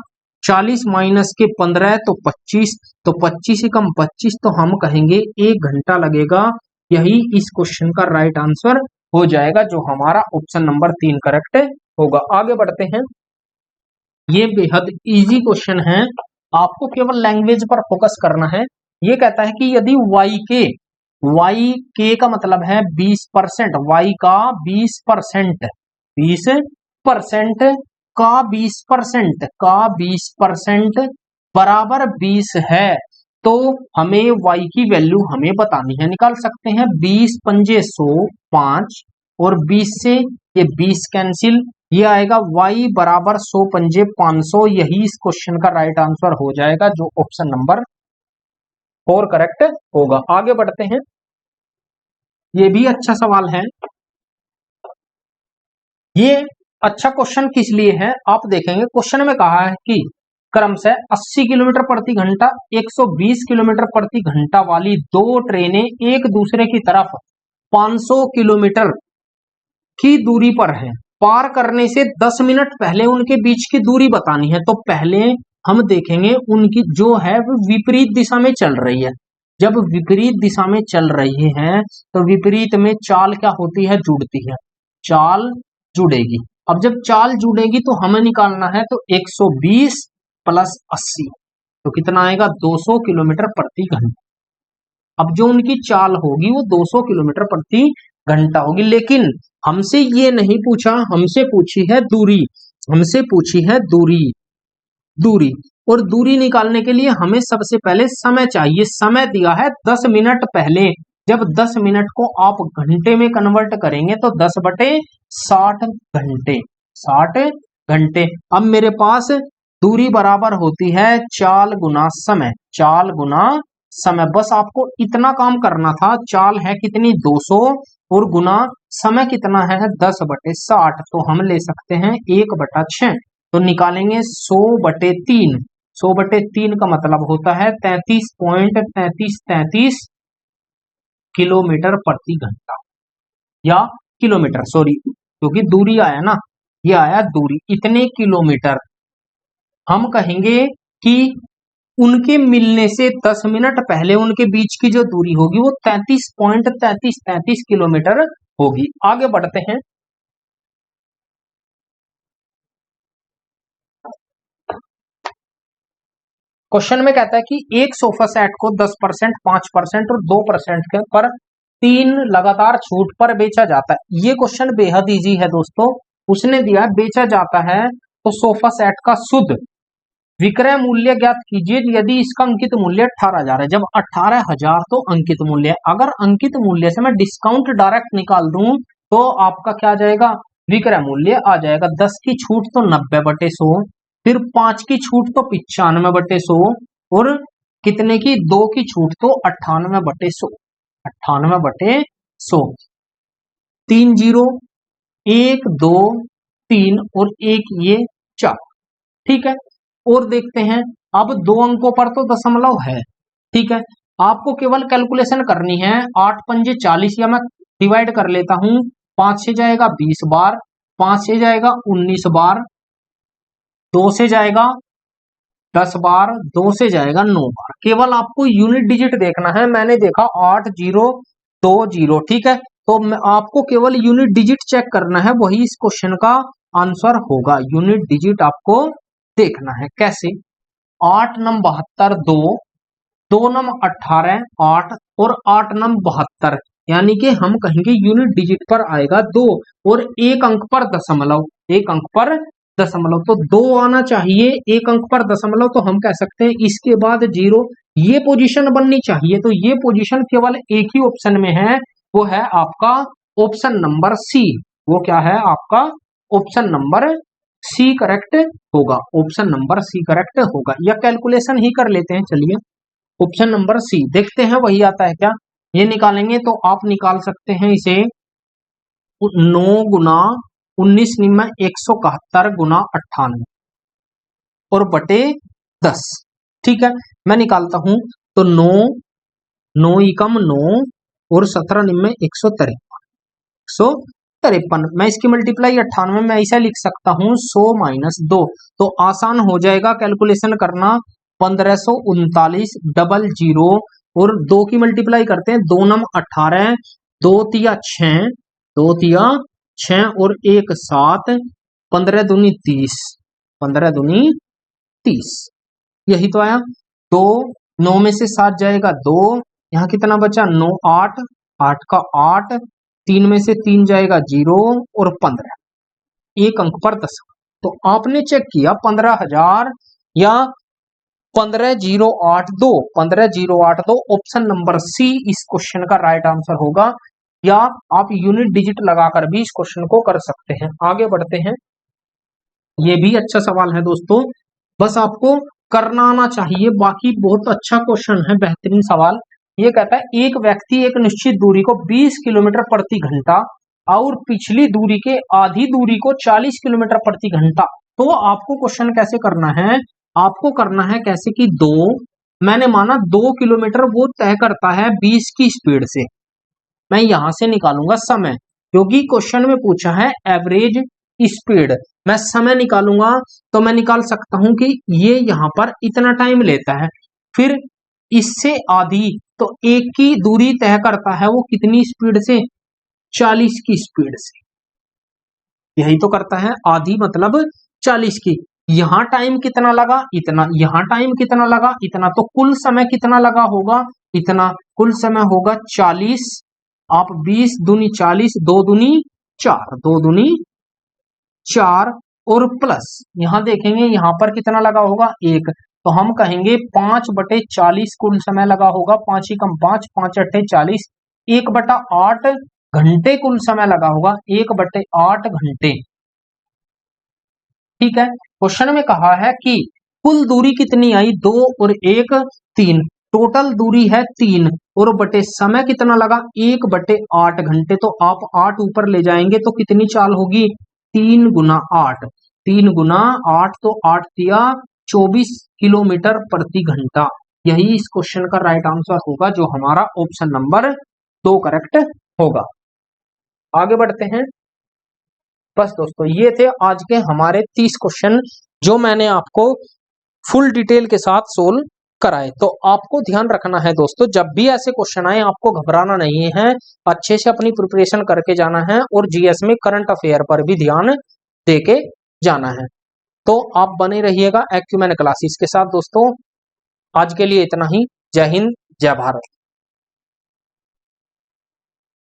40 माइनस के 15 तो 25, तो 25 से कम 25, तो हम कहेंगे 1 घंटा लगेगा, यही इस क्वेश्चन का राइट आंसर हो जाएगा, जो हमारा ऑप्शन नंबर 3 करेक्ट होगा। आगे बढ़ते हैं, ये बेहद इजी क्वेश्चन है, आपको केवल लैंग्वेज पर फोकस करना है। ये कहता है कि यदि वाई के का मतलब है 20%, वाई का 20%, 20% का 20% का 20% बराबर 20 है, तो हमें y की वैल्यू हमें बतानी है, निकाल सकते हैं, 20 पंजे 100, 5, और 20 से ये 20 कैंसिल, ये आएगा y बराबर 100 पंजे 500, यही इस क्वेश्चन का राइट आंसर हो जाएगा, जो ऑप्शन नंबर 4 करेक्ट होगा। आगे बढ़ते हैं, ये भी अच्छा सवाल है। ये अच्छा क्वेश्चन किस लिए है, आप देखेंगे क्वेश्चन में कहा है कि क्रमशः 80 किलोमीटर प्रति घंटा, 120 किलोमीटर प्रति घंटा वाली दो ट्रेनें एक दूसरे की तरफ 500 किलोमीटर की दूरी पर हैं, पार करने से 10 मिनट पहले उनके बीच की दूरी बतानी है। तो पहले हम देखेंगे उनकी जो है वो विपरीत दिशा में चल रही है, जब विपरीत दिशा में चल रही हैं तो विपरीत में चाल क्या होती है, जुड़ती है, चाल जुड़ेगी। अब जब चाल जुड़ेगी तो हमें निकालना है तो 120 प्लस 80 तो कितना आएगा, 200 किलोमीटर प्रति घंटा। अब जो उनकी चाल होगी वो 200 किलोमीटर प्रति घंटा होगी, लेकिन हमसे ये नहीं पूछा, हमसे पूछी है दूरी, हमसे पूछी है दूरी। दूरी और दूरी निकालने के लिए हमें सबसे पहले समय चाहिए। समय दिया है 10 मिनट पहले। जब 10 मिनट को आप घंटे में कन्वर्ट करेंगे तो 10/60 घंटे, 60 घंटे। अब मेरे पास दूरी बराबर होती है चाल गुना समय, चाल गुना समय। बस आपको इतना काम करना था। चाल है कितनी, 200 और गुना समय कितना है, 10/60। तो हम ले सकते हैं 1/6। तो निकालेंगे 100/3। 100/3 का मतलब होता है 33.3333 किलोमीटर प्रति घंटा, या किलोमीटर, सॉरी, क्योंकि दूरी आया ना, ये आया दूरी, इतने किलोमीटर। हम कहेंगे कि उनके मिलने से 10 मिनट पहले उनके बीच की जो दूरी होगी वो 33.3333 किलोमीटर होगी। आगे बढ़ते हैं। क्वेश्चन में कहता है कि एक सोफा सेट को 10%, 5% और 2% के पर 3 लगातार छूट पर बेचा जाता है। ये क्वेश्चन बेहद इजी है दोस्तों। उसने दिया बेचा जाता है तो सोफा सेट का शुद्ध विक्रय मूल्य ज्ञात कीजिए यदि इसका अंकित मूल्य 18,000 है। जब 18,000 तो अंकित मूल्य है। अगर अंकित मूल्य से मैं डिस्काउंट डायरेक्ट निकाल दूं तो आपका क्या आ जाएगा, विक्रय मूल्य आ जाएगा। 10 की छूट तो 90/100, फिर 5 की छूट तो 95/100 और कितने की, 2 की छूट तो 98/100, 98/100। 3 0, 1 2 3 और 1 ये 4, ठीक है। और देखते हैं, अब 2 अंकों पर तो दशमलव है, ठीक है। आपको केवल कैलकुलेशन करनी है। 8 पंजे 40, या मैं डिवाइड कर लेता हूं। 5 से जाएगा 20 बार, 5 से जाएगा 19 बार, 2 से जाएगा 10 बार, 2 से जाएगा 9 बार। केवल आपको यूनिट डिजिट देखना है। मैंने देखा 8020, ठीक है। तो आपको केवल यूनिट डिजिट चेक करना है, वही इस क्वेश्चन का आंसर होगा। यूनिट डिजिट आपको देखना है। कैसे, 8 नम 72, 2 नम 18, 8 और 8 नम 72, यानी कि हम कहेंगे यूनिट डिजिट पर आएगा 2 और 1 अंक पर दशमलव, 1 अंक पर दशमलव। तो 2 आना चाहिए 1 अंक पर दशमलव, तो हम कह सकते हैं इसके बाद 0, ये पोजीशन बननी चाहिए। तो ये पोजीशन केवल एक ही ऑप्शन में है, वो है आपका ऑप्शन नंबर सी। वो क्या है आपका, ऑप्शन नंबर सी करेक्ट होगा, ऑप्शन नंबर सी करेक्ट होगा। या कैलकुलेशन ही कर लेते हैं, चलिए ऑप्शन नंबर सी देखते हैं वही आता है क्या। ये निकालेंगे तो आप निकाल सकते हैं इसे 9 गुना 19 निम्न 171 गुना 98 और बटे 10, ठीक है। मैं निकालता हूं तो 9 9 एकम 9 और 17 निम्न 153, 153। मैं इसकी मल्टीप्लाई 98 में ऐसा लिख सकता हूं 100 - 2, तो आसान हो जाएगा कैलकुलेशन करना। 1539 डबल 0 और 2 की मल्टीप्लाई करते हैं, 2 नम 18, 2 तिया 6, 2 तिया 6 और 1 7, 15 दूनी 30, 15 दूनी 30, यही तो आया। 2 9 में से 7 जाएगा 2, यहाँ कितना बचा 9 8, 8 का 8, 3 में से 3 जाएगा 0 और 15, 1 अंक पर 10। तो आपने चेक किया 15,000 या 15,082, 15,082 ऑप्शन नंबर सी इस क्वेश्चन का राइट आंसर होगा। या आप यूनिट डिजिट लगाकर भी इस क्वेश्चन को कर सकते हैं। आगे बढ़ते हैं। ये भी अच्छा सवाल है दोस्तों, बस आपको करना आना चाहिए, बाकी बहुत अच्छा क्वेश्चन है, बेहतरीन सवाल। ये कहता है एक व्यक्ति एक निश्चित दूरी को 20 किलोमीटर प्रति घंटा और पिछली दूरी के आधी दूरी को 40 किलोमीटर प्रति घंटा। तो आपको क्वेश्चन कैसे करना है, आपको करना है कैसे कि 2, मैंने माना 2 किलोमीटर वो तय करता है 20 की स्पीड से। मैं यहां से निकालूंगा समय, क्योंकि क्वेश्चन में पूछा है एवरेज स्पीड। मैं समय निकालूंगा तो मैं निकाल सकता हूं कि ये यहां पर इतना टाइम लेता है, फिर इससे आधी तो एक की दूरी तय करता है वो कितनी स्पीड से, 40 की स्पीड से। यही तो करता है, आधी मतलब 40 की। यहां टाइम कितना लगा, इतना। यहां टाइम कितना लगा, इतना। तो कुल समय कितना लगा होगा, इतना। कुल समय होगा 40। आप 20 दूनी 40, 2 दूनी 4, 2 दूनी 4 और प्लस यहां देखेंगे यहां पर कितना लगा होगा, 1। तो हम कहेंगे 5/40 कुल समय लगा होगा। 5 एकम 5, 5 40, 1/8 घंटे कुल समय लगा होगा, 1/8 घंटे। ठीक है। क्वेश्चन में कहा है कि कुल दूरी कितनी आई, 2 और 1 3। टोटल दूरी है 3 और बटे समय कितना लगा, 1/8 घंटे। तो आप 8 ऊपर ले जाएंगे तो कितनी चाल होगी, 3 गुना 8। 3 गुना 8 तो 8 दिया 24 किलोमीटर प्रति घंटा। यही इस क्वेश्चन का राइट आंसर होगा, जो हमारा ऑप्शन नंबर 2 करेक्ट होगा। आगे बढ़ते हैं। बस दोस्तों, ये थे आज के हमारे 30 क्वेश्चन जो मैंने आपको फुल डिटेल के साथ सोल्व कराए। तो आपको ध्यान रखना है दोस्तों, जब भी ऐसे क्वेश्चन आए आपको घबराना नहीं है, अच्छे से अपनी प्रिपरेशन करके जाना है और जीएस में करंट अफेयर पर भी ध्यान देके जाना है। तो आप बने रहिएगा एक्यूमेन क्लासेस के साथ दोस्तों। आज के लिए इतना ही। जय हिंद, जय भारत।